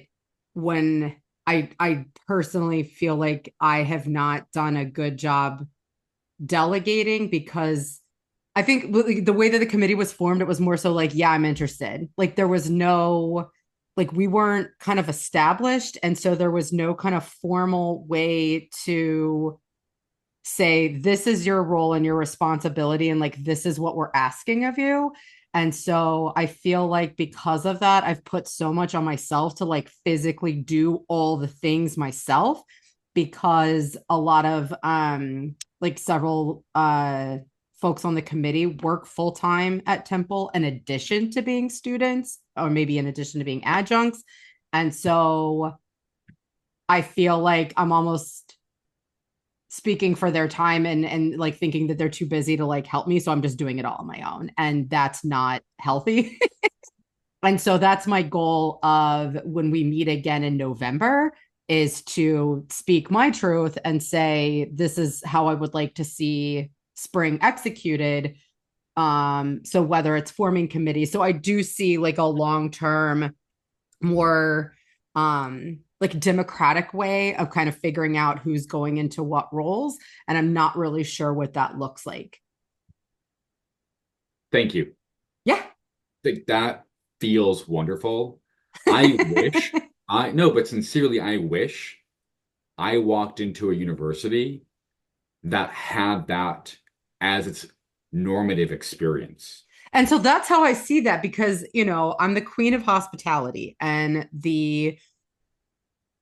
when I personally feel like I have not done a good job delegating because I think the way that the committee was formed, it was more so like, yeah, I'm interested. Like there was no, like we weren't kind of established. And so there was no kind of formal way to say, this is your role and your responsibility. And like, this is what we're asking of you. And so I feel like because of that, I've put so much on myself to like physically do all the things myself because a lot of like several folks on the committee work full time at Temple in addition to being students, or maybe in addition to being adjuncts. And so I feel like I'm almost speaking for their time and like thinking that they're too busy to like help me. So I'm just doing it all on my own. And that's not healthy. And so that's my goal of when we meet again in November is to speak my truth and say, this is how I would like to see spring executed. So whether it's forming committees, so I do see like a long-term, more like democratic way of kind of figuring out who's going into what roles. And I'm not really sure what that looks like. Thank you. Yeah. That feels wonderful. I wish, I no, but sincerely, I wish I walked into a university that had that as its normative experience. And so that's how I see that because, I'm the queen of hospitality and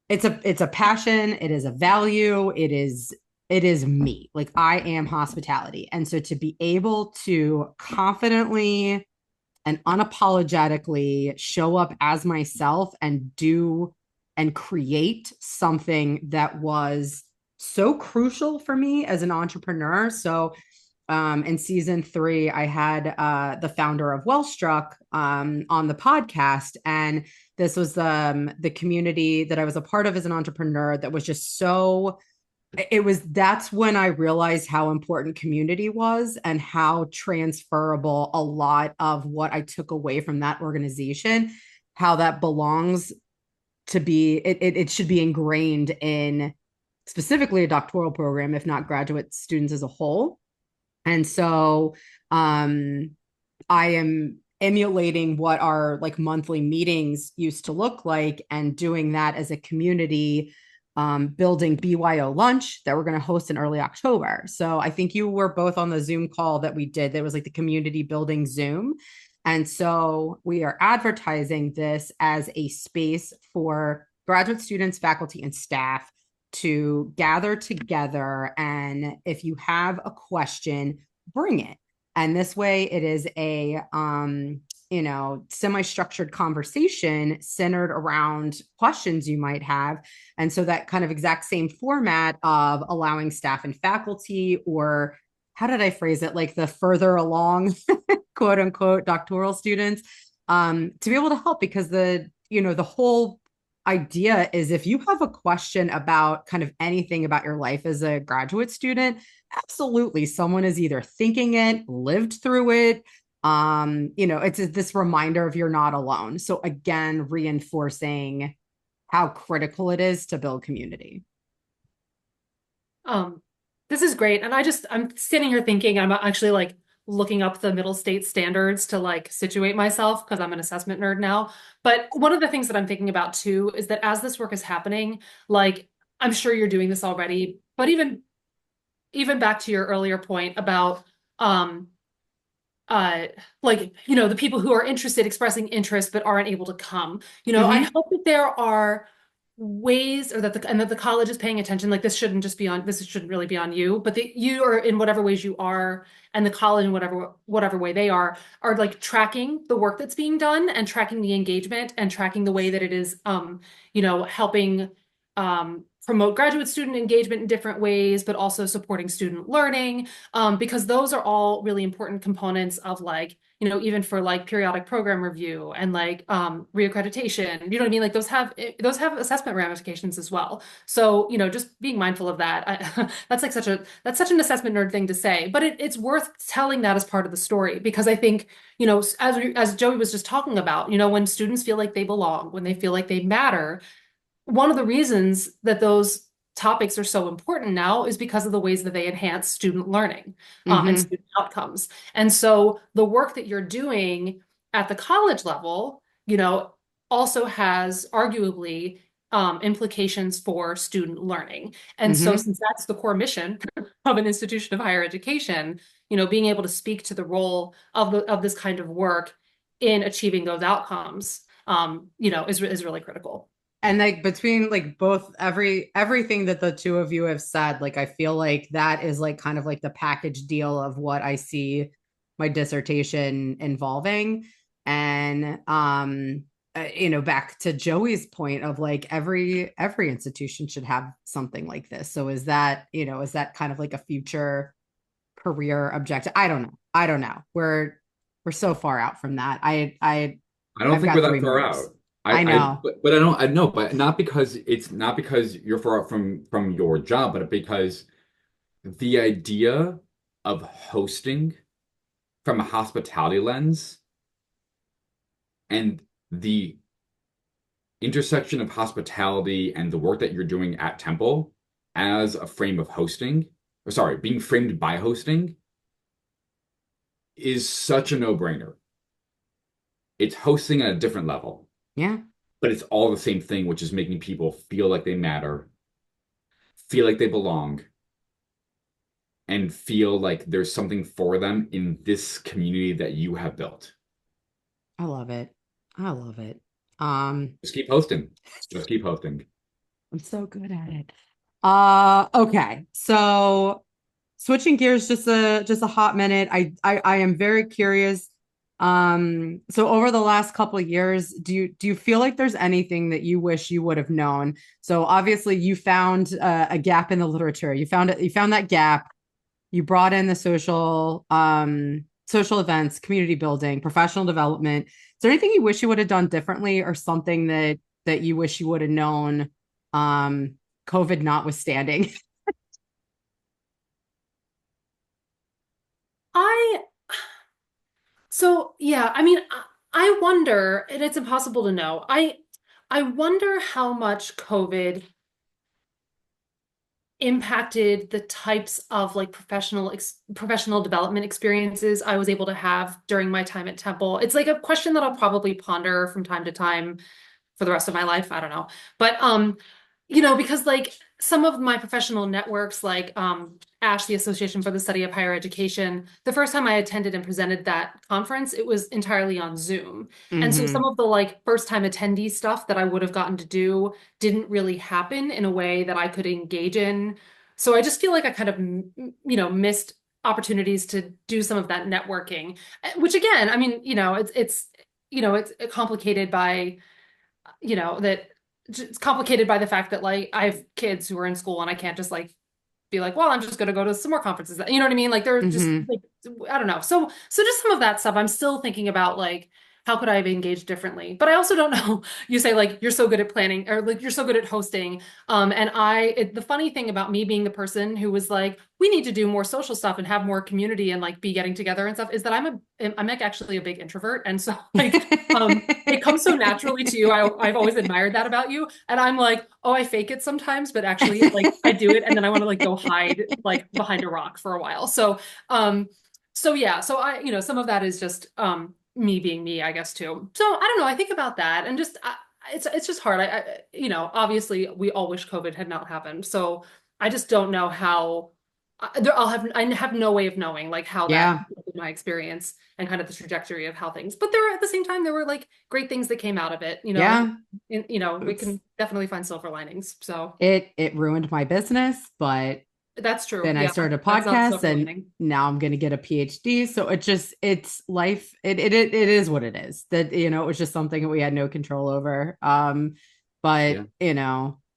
it's a passion, it is a value, it is me. Like I am hospitality. And so to be able to confidently and unapologetically show up as myself and do and create something that was so crucial for me as an entrepreneur. So in season 3, I had the founder of Wellstruck on the podcast, and this was the community that I was a part of as an entrepreneur that was just so. That's when I realized how important community was and how transferable a lot of what I took away from that organization, how that belongs to be. It should be ingrained in specifically a doctoral program, if not graduate students as a whole. And so I am emulating what our like monthly meetings used to look like and doing that as a community, building BYO lunch that we're going to host in early October. So I think you were both on the Zoom call that we did. That was like the community building Zoom. And so we are advertising this as a space for graduate students, faculty, and staff to gather together. And if you have a question, bring it. And this way it is a, semi-structured conversation centered around questions you might have. And so that kind of exact same format of allowing staff and faculty, or how did I phrase it? Like the further along, quote unquote, doctoral students, to be able to help because the whole idea is if you have a question about kind of anything about your life as a graduate student, absolutely someone is either thinking it, lived through it, It's this reminder of you're not alone. So again, reinforcing how critical it is to build community. This is great. And I'm sitting here thinking, I'm actually like looking up the middle state standards to like situate myself because I'm an assessment nerd now. But one of the things that I'm thinking about too is that as this work is happening, like I'm sure you're doing this already, but even back to your earlier point about um like, the people who are interested expressing interest but aren't able to come. I hope that there are ways, or that the college is paying attention. Like this shouldn't really be on you, but that you are, in whatever ways you are, and the college in whatever way they are like tracking the work that's being done and tracking the engagement and tracking the way that it is helping promote graduate student engagement in different ways, but also supporting student learning, because those are all really important components of like, even for like periodic program review and like reaccreditation, you know what I mean? Like those have assessment ramifications as well. So, just being mindful of that. That's such an assessment nerd thing to say, but it's worth telling that as part of the story, because I think, as Joey was just talking about, when students feel like they belong, when they feel like they matter, one of the reasons that those topics are so important now is because of the ways that they enhance student learning and student outcomes. And so the work that you're doing at the college level, also has arguably implications for student learning. And so since that's the core mission of an institution of higher education, being able to speak to the role of this kind of work in achieving those outcomes, is really critical. And like between like both everything that the two of you have said, like I feel like that is like kind of like the package deal of what I see my dissertation involving. And back to Joey's point of like every institution should have something like this. So is that kind of like a future career objective? I don't know. We're so far out from that. I don't think we're that far out. I know. But I know, but not because you're far out from your job, but because the idea of hosting from a hospitality lens and the intersection of hospitality and the work that you're doing at Temple as a frame of hosting, or sorry, being framed by hosting, is such a no-brainer. It's hosting at a different level. Yeah. But it's all the same thing, which is making people feel like they matter, feel like they belong, and feel like there's something for them in this community that you have built. I love it. Just keep hosting. Just keep hosting. I'm so good at it. Okay. So switching gears just a hot minute. I am very curious. So over the last couple of years, do you feel like there's anything that you wish you would have known? So obviously you found a gap in the literature. You found that gap. You brought in the social events, community building, professional development. Is there anything you wish you would have done differently, or something that you wish you would have known, COVID notwithstanding? So yeah, I mean, I wonder, and it's impossible to know. I wonder how much COVID impacted the types of like professional development experiences I was able to have during my time at Temple. It's like a question that I'll probably ponder from time to time for the rest of my life. I don't know. But because like some of my professional networks, like ASH, the Association for the Study of Higher Education, the first time I attended and presented that conference, it was entirely on Zoom. And so some of the like first time attendee stuff that I would have gotten to do didn't really happen in a way that I could engage in. So I just feel like I kind of, missed opportunities to do some of that networking, which again, I mean, it's complicated by, that it's complicated by the fact that like I have kids who are in school and I can't just like be like, well, I'm just going to go to some more conferences. You know what I mean? Like they're just like, I don't know. So just some of that stuff I'm still thinking about, like how could I have engaged differently? But I also don't know. You say like you're so good at planning or like you're so good at hosting. And the funny thing about me being the person who was like, we need to do more social stuff and have more community and like be getting together and stuff is that I'm like actually a big introvert. And so like it comes so naturally to you. I've always admired that about you. And I'm like, oh, I fake it sometimes, but actually like I do it and then I want to like go hide like behind a rock for a while. So yeah, so some of that is just me being me, I guess too. So I don't know. I think about that, and just it's just hard. Obviously we all wish COVID had not happened. So I just don't know how. I have no way of knowing like how that Yeah. affected my experience and kind of the trajectory of how things. But there at the same time there were like great things that came out of it. Yeah. We can definitely find silver linings. So It ruined my business, but that's true. then I Yeah, started a that's not podcast, silver and lining. now I'm going to get a PhD. So it's life. It is what it is. That, it was just something that we had no control over. But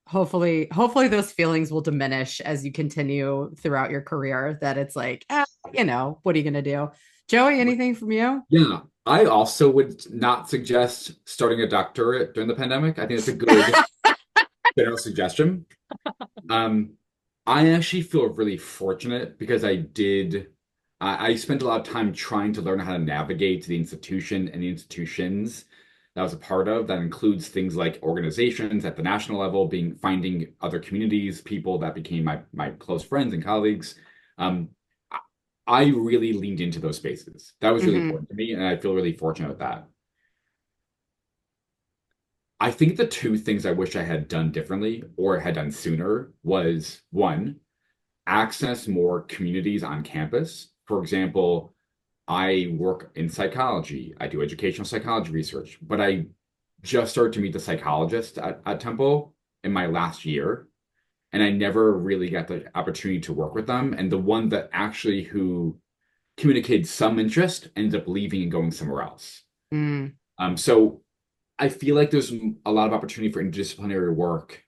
hopefully those feelings will diminish as you continue throughout your career, that it's like, what are you going to do? Joey, anything from you? Yeah, I also would not suggest starting a doctorate during the pandemic. I think it's a good general suggestion. Um, I actually feel really fortunate because I spent a lot of time trying to learn how to navigate the institution and the institutions that I was a part of. That includes things like organizations at the national level, finding other communities, people that became my close friends and colleagues. Um, I I really leaned into those spaces. That was really Hmm. important to me, and I feel really fortunate with that. I think the two things I wish I had done differently or had done sooner was one, access more communities on campus. For example, I work in psychology. I do educational psychology research, but I just started to meet the psychologist at Temple in my last year, and I never really got the opportunity to work with them. And the one that actually who communicated some interest ended up leaving and going somewhere else. Mm. So I feel like there's a lot of opportunity for interdisciplinary work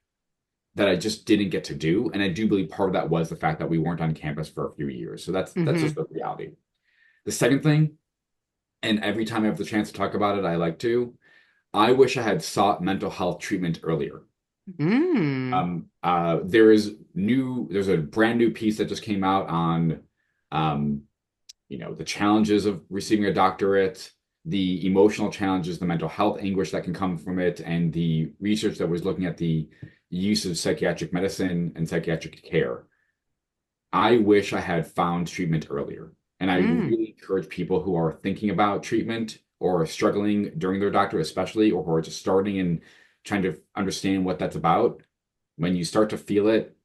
that I just didn't get to do. And I do believe part of that was the fact that we weren't on campus for a few years. So that's just Hmm. the reality. The second thing, and every time I have the chance to talk about it, I like to, I wish I had sought mental health treatment earlier. Mm. There's a brand new piece that just came out on um, the challenges of receiving a doctorate, the emotional challenges, the mental health anguish that can come from it, and the research that was looking at the use of psychiatric medicine and psychiatric care. I wish I had found treatment earlier. And I Mm. really encourage people who are thinking about treatment or struggling during their doctorate, especially, or who are just starting and trying to understand what that's about. When you start to feel it,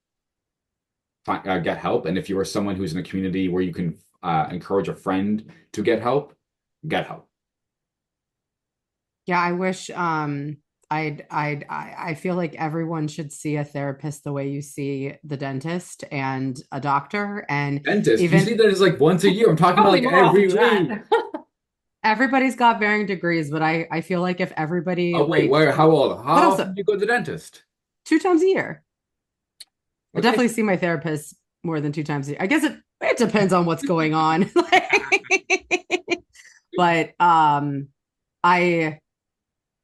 get help. And if you are someone who's in a community where you can encourage a friend to get help. Yeah, I wish I feel like everyone should see a therapist the way you see the dentist and a doctor, and Dentist, you see even that is like once a year. I'm talking about Probably like more every often than week. that. everybody's got varying degrees, but I feel like if everybody Oh wait, like, where? How old? what How else? often do you go to the dentist? 2 times a year. I Okay. definitely see my therapist more than 2 times a year. I guess it depends on what's going on. But I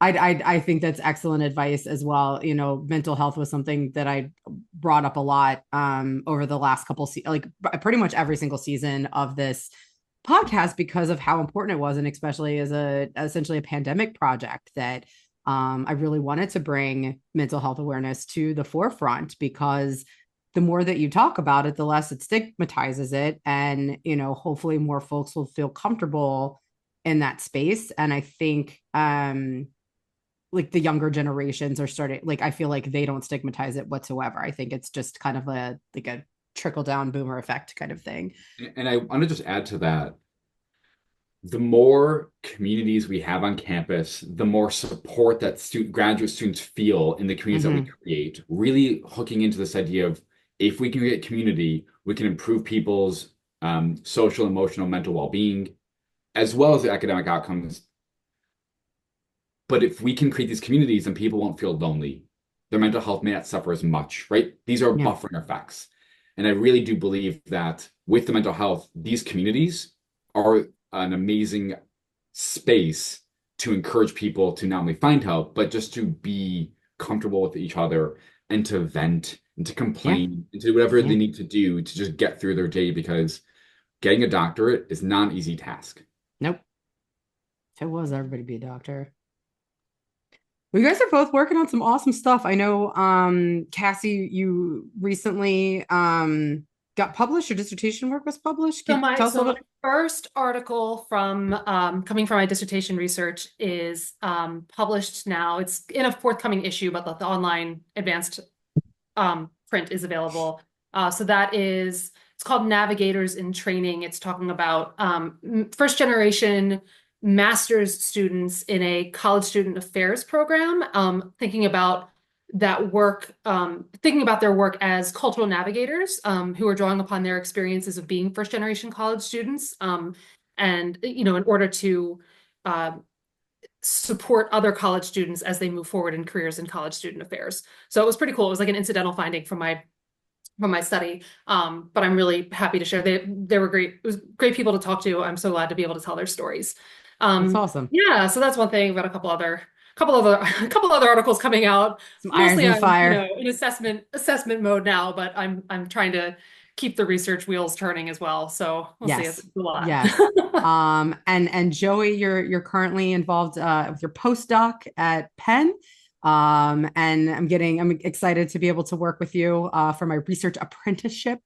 I think that's excellent advice as well. Mental health was something that I brought up a lot over the last couple like pretty much every single season of this podcast, because of how important it was, and especially as essentially a pandemic project that I really wanted to bring mental health awareness to the forefront, because the more that you talk about it, the less it stigmatizes it, and hopefully more folks will feel comfortable in that space. And I think like the younger generations are starting, like I feel like they don't stigmatize it whatsoever. I think it's just kind of a trickle down boomer effect kind of thing. And I want to just add to that, the more communities we have on campus, the more support that graduate students feel in the communities that we Mm-hmm. create, really hooking into this idea of if we can create community, we can improve people's social, emotional, mental well-being, as well as the academic outcomes. But if we can create these communities, then people won't feel lonely. Their mental health may not suffer as much, right? These are Yeah. buffering effects. And I really do believe that with the mental health, these communities are an amazing space to encourage people to not only find help, but just to be comfortable with each other and to vent and to Yeah. complain and to do whatever Yeah. they need to do to just get through their day, because getting a doctorate is not an easy task. Nope. If it was, everybody be a doctor. Well, you guys are both working on some awesome stuff. I know, Cassie, you recently got published. Your dissertation work was published. So Can you my tell us a so my little bit? first article from coming from my dissertation research is published now. It's in a forthcoming issue, but the online advanced print is available. So that is, it's called Navigators in Training. It's talking about first generation master's students in a college student affairs program, thinking about that work, thinking about their work as cultural navigators, who are drawing upon their experiences of being first generation college students. And, you know, in order to support other college students as they move forward in careers in college student affairs. So it was pretty cool. It was like an incidental finding from my study. But I'm really happy to share. They were great. It was great people to talk to. I'm so glad to be able to tell their stories. That's awesome. Yeah, so that's one thing. I've got a couple other a couple other articles coming out. Some irons Mostly in the I'm, you fire. know, in assessment mode now, but I'm trying to keep the research wheels turning as well. So we'll see. Yes. It's a lot. Yes. And Joey, you're currently involved with your postdoc at Penn. And I'm excited to be able to work with you for my research apprenticeship.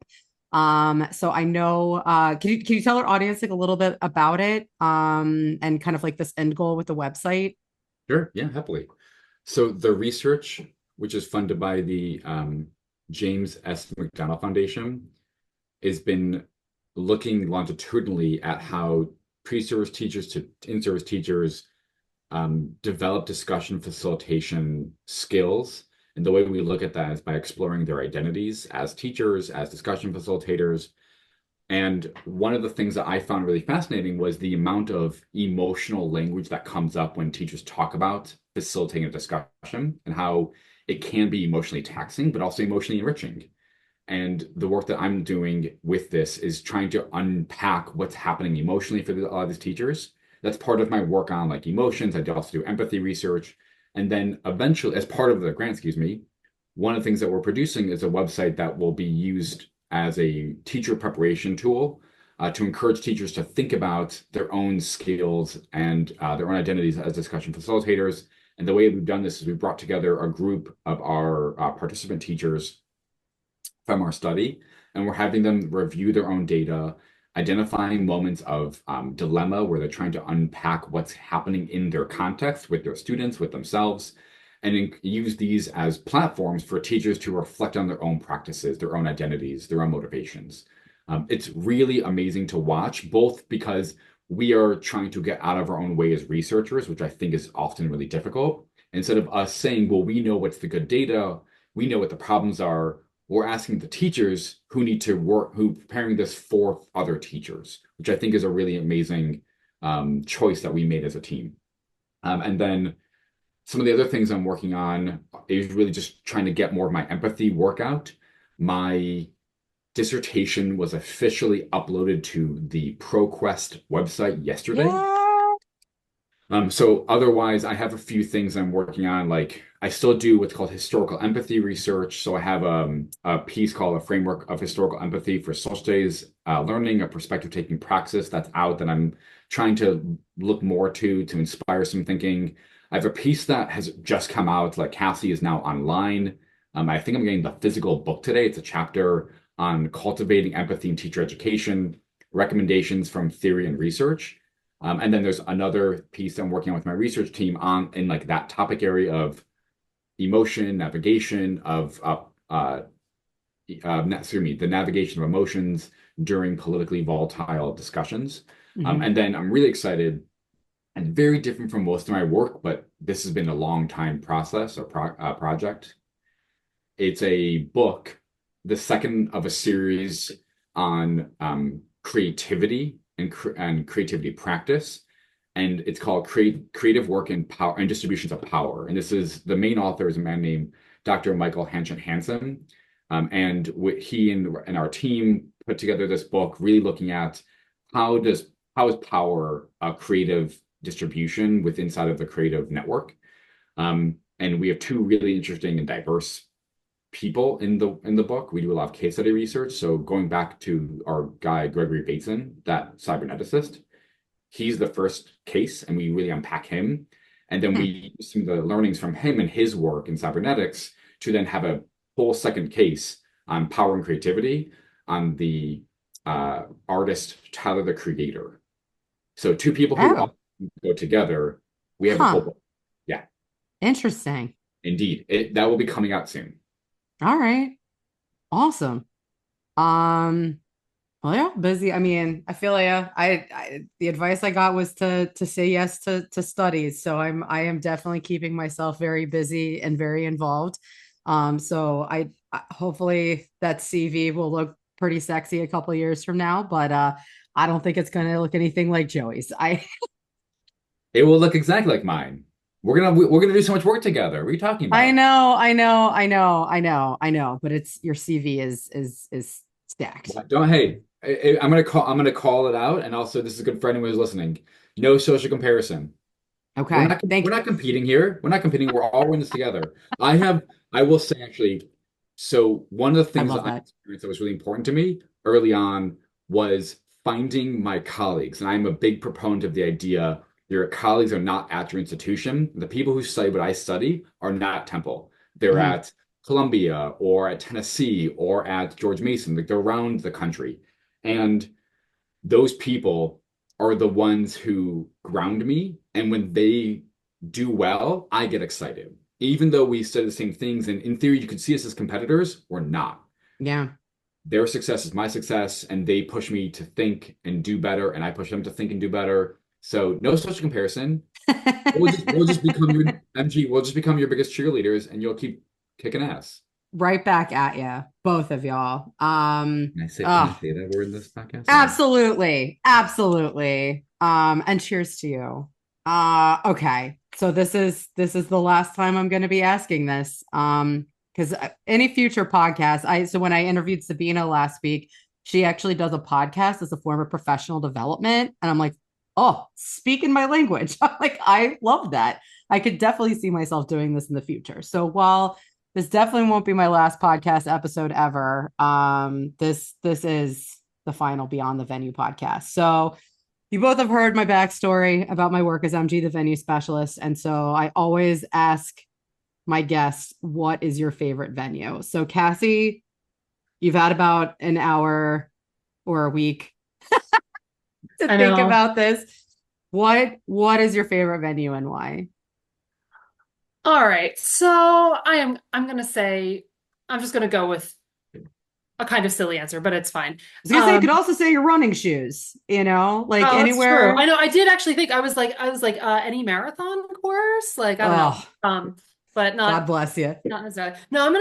So I know, can you tell our audience like a little bit about it? And kind of like this end goal with the website? Sure, yeah, happily. So the research, which is funded by the James S. McDonald Foundation, has been looking longitudinally at how pre-service teachers to in-service teachers develop discussion facilitation skills. And the way we look at that is by exploring their identities as teachers, as discussion facilitators. And one of the things that I found really fascinating was the amount of emotional language that comes up when teachers talk about facilitating a discussion, and how it can be emotionally taxing, but also emotionally enriching. And the work that I'm doing with this is trying to unpack what's happening emotionally for a lot of these teachers. That's part of my work on like emotions. I also do empathy research. And then eventually, as part of the grant, excuse me, one of the things that we're producing is a website that will be used as a teacher preparation tool to encourage teachers to think about their own skills and their own identities as discussion facilitators. And the way we've done this is we've brought together a group of our participant teachers from our study, and we're having them review their own data, identifying moments of dilemma where they're trying to unpack what's happening in their context with their students, with themselves, and use these as platforms for teachers to reflect on their own practices, their own identities, their own motivations. It's really amazing to watch, both because we are trying to get out of our own way as researchers, which I think is often really difficult. Instead of us saying, well, we know what's the good data, we know what the problems are, we're asking the teachers who need to work, who preparing this for other teachers, which I think is a really amazing choice that we made as a team. And then some of the other things I'm working on is really just trying to get more of my empathy workout. My dissertation was officially uploaded to the ProQuest website yesterday. Yeah. So otherwise, I have a few things I'm working on. Like I still do what's called historical empathy research. So I have a piece called A Framework of Historical Empathy for Social Studies Learning, a perspective taking praxis that's out that I'm trying to look more to inspire some thinking. I have a piece that has just come out, like Cassy is now online. I think I'm getting the physical book today. It's a chapter on cultivating empathy in teacher education, recommendations from theory and research. And then there's another piece I'm working on with my research team on in like that topic area of emotion, navigation of the navigation of emotions during politically volatile discussions. Mhm. And then I'm really excited and very different from most of my work, but this has been a long time process or project. It's a book, the second of a series on creativity and creativity practice, and it's called Creative Work and Power and Distributions of Power. And this is the main author is a man named Dr. Michael Hansen, and he and our team put together this book, really looking at how is power a creative distribution with inside of the creative network. And we have two really interesting and diverse people in the book. We do a lot of case study research. So going back to our guy Gregory Bateson, that cyberneticist, he's the first case, and we really unpack him. And then we use some of the learnings from him and his work in cybernetics to then have a whole second case on power and creativity, on the artist Tyler the Creator. So two people who all go together. We have a whole book. Yeah. Interesting. Indeed. That will be coming out soon. All right. Awesome. Well, yeah, busy. I mean, I feel like I the advice I got was to say yes to studies. So I am definitely keeping myself very busy and very involved. So I hopefully that CV will look pretty sexy a couple of years from now, but I don't think it's going to look anything like Joey's. It will look exactly like mine. We're gonna do so much work together. What are you talking about? I know. But it's your CV is stacked. Hey, I'm gonna call it out, and also this is good for anyone who's listening. No social comparison. Okay. We're not competing here. We're not competing. We're all in this together. I will say actually, so one of the things that I experienced that was really important to me early on was finding my colleagues. And I'm a big proponent of the idea your colleagues are not at your institution. The people who study what I study are not at Temple. They're at Columbia or at Tennessee or at George Mason. Like, they're around the country. And those people are the ones who ground me. And when they do well, I get excited. Even though we study the same things, and in theory, you could see us as competitors, we're not. Yeah. Their success is my success, and they push me to think and do better, and I push them to think and do better. So no social comparison. We'll just become your MG. We'll just become your biggest cheerleaders, and you'll keep kicking ass. Right back at you, both of y'all. Can I say that word in this podcast? Absolutely. And cheers to you. Okay. So this is the last time I'm going to be asking this. Because any future podcast, so when I interviewed Sabina last week, she actually does a podcast as a form of professional development, and I'm like, oh, speaking my language. I'm like, I love that. I could definitely see myself doing this in the future. So while this definitely won't be my last podcast episode ever, this is the final Beyond the Venue podcast. So you both have heard my backstory about my work as MG, the venue specialist. And so I always ask my guests, what is your favorite venue? So Cassy, you've had about an hour or a week to think about this. What is your favorite venue and why? All right. So I'm gonna say, I'm just gonna go with a kind of silly answer, but it's fine. I was gonna say, you could also say your running shoes, like anywhere. I know. I did actually think I was like any marathon course, like, I don't know. But not, God bless you. Not necessarily. No, I'm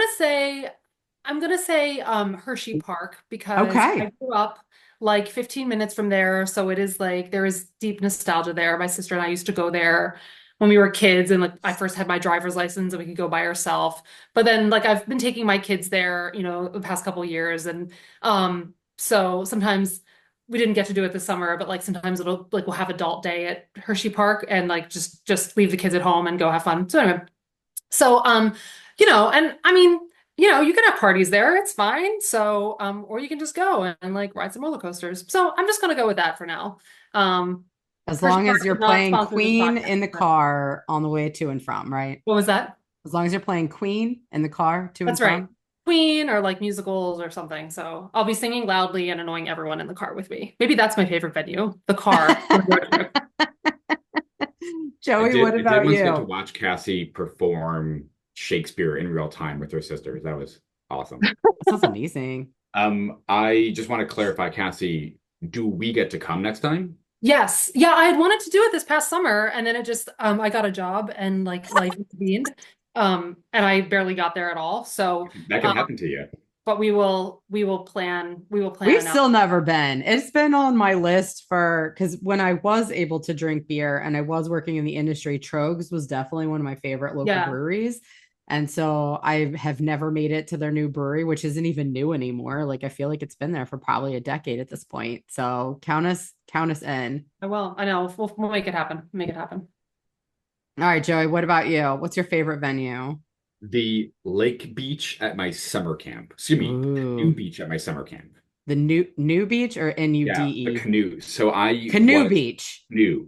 gonna say Hershey Park, because I grew up like 15 minutes from there. So it is like, there is deep nostalgia there. My sister and I used to go there when we were kids, and like I first had my driver's license and we could go by ourselves. But then like I've been taking my kids there, the past couple of years. And so sometimes we didn't get to do it this summer, but like sometimes we'll have adult day at Hershey Park, and like just leave the kids at home and go have fun. So anyway, so and I mean, you can have parties there, it's fine. So or you can just go and like ride some roller coasters. So I'm just gonna go with that for now. As long as you're playing Queen in the car on the way to and from, right? What was that? As long as you're playing Queen in the car to and from. That's right. Queen or like musicals or something. So I'll be singing loudly and annoying everyone in the car with me. Maybe that's my favorite venue, the car. Joey, what about you? I did once get to watch Cassy perform Shakespeare in real time with her sisters. That was awesome. That's amazing. I just want to clarify, Cassy, do we get to come next time? Yes. Yeah, I had wanted to do it this past summer, and then it just I got a job and like life intervened. And I barely got there at all. So that can happen to you. But we will plan. We've still never been. It's been on my list because when I was able to drink beer and I was working in the industry, Trogs was definitely one of my favorite local breweries. And so I have never made it to their new brewery, which isn't even new anymore. Like I feel like it's been there for probably a decade at this point. So count us in. I will. I know. We'll make it happen. Make it happen. All right, Joey, what about you? What's your favorite venue? The lake beach at my summer camp. Excuse me, canoe beach at my summer camp. The new beach or Nude? Yeah, the canoe. So Canoe beach.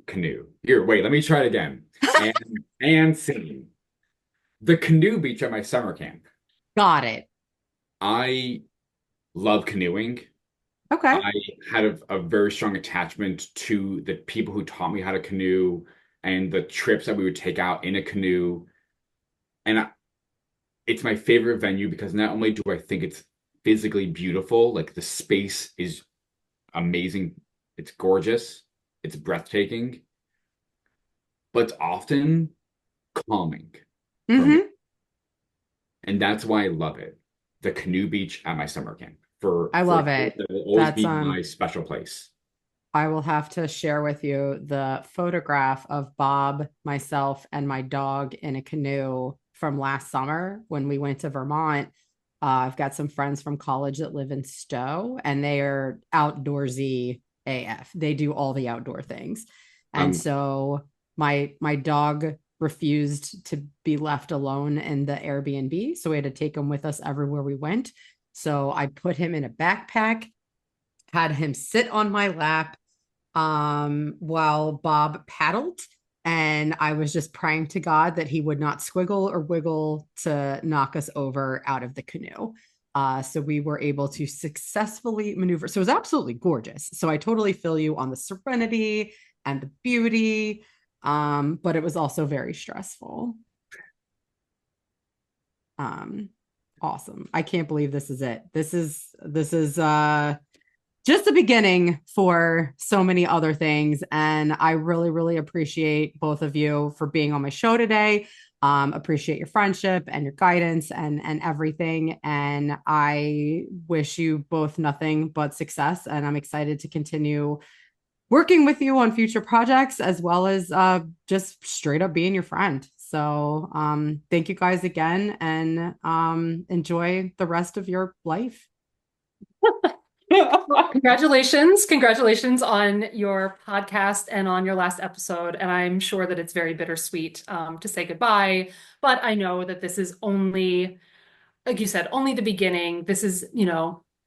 Canoe. Here, wait, let me try it again. And singing. The canoe beach at my summer camp. Got it. I love canoeing. Okay. I had a very strong attachment to the people who taught me how to canoe and the trips that we would take out in a canoe. And it's my favorite venue because not only do I think it's physically beautiful, like the space is amazing, it's gorgeous, it's breathtaking, but it's often calming for me. And that's why I love it. The canoe beach at my summer camp. I love it. It will always be my special place. I will have to share with you the photograph of Bob, myself, and my dog in a canoe from last summer when we went to Vermont. I've got some friends from college that live in Stowe, and they are outdoorsy AF. They do all the outdoor things. And so my dog refused to be left alone in the Airbnb. So we had to take him with us everywhere we went. So I put him in a backpack, had him sit on my lap while Bob paddled. And I was just praying to God that he would not squiggle or wiggle to knock us over out of the canoe. So we were able to successfully maneuver. So it was absolutely gorgeous. So I totally feel you on the serenity and the beauty, but it was also very stressful. Awesome. I can't believe this is it. This is just the beginning for so many other things. And I really, really appreciate both of you for being on my show today. Appreciate your friendship and your guidance and everything. And I wish you both nothing but success. And I'm excited to continue working with you on future projects, as well as just straight up being your friend. So thank you guys again, and enjoy the rest of your life. Well, congratulations on your podcast and on your last episode. And I'm sure that it's very bittersweet to say goodbye, but I know that this is only, like you said, only the beginning. This is,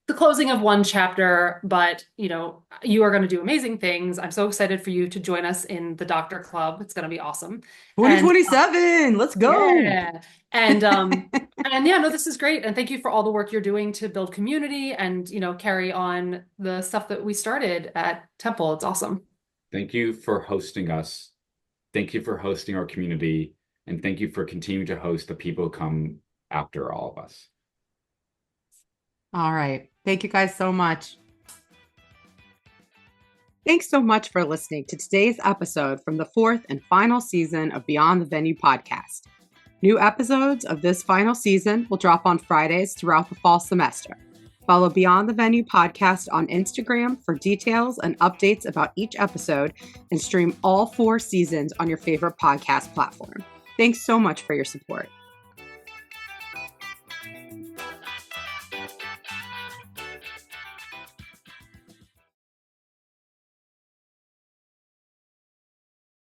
the closing of one chapter, but you are going to do amazing things. I'm so excited for you to join us in the Doctor Club. It's going to be awesome. 2027, let's go. Yeah. And and yeah, no, this is great. And thank you for all the work you're doing to build community and carry on the stuff that we started at Temple. It's awesome. Thank you for hosting us. Thank you for hosting our community, and thank you for continuing to host the people who come after all of us. All right. Thank you guys so much. Thanks so much for listening to today's episode from the 4th and final season of Beyond the Venue podcast. New episodes of this final season will drop on Fridays throughout the fall semester. Follow Beyond the Venue podcast on Instagram for details and updates about each episode, and stream all 4 seasons on your favorite podcast platform. Thanks so much for your support.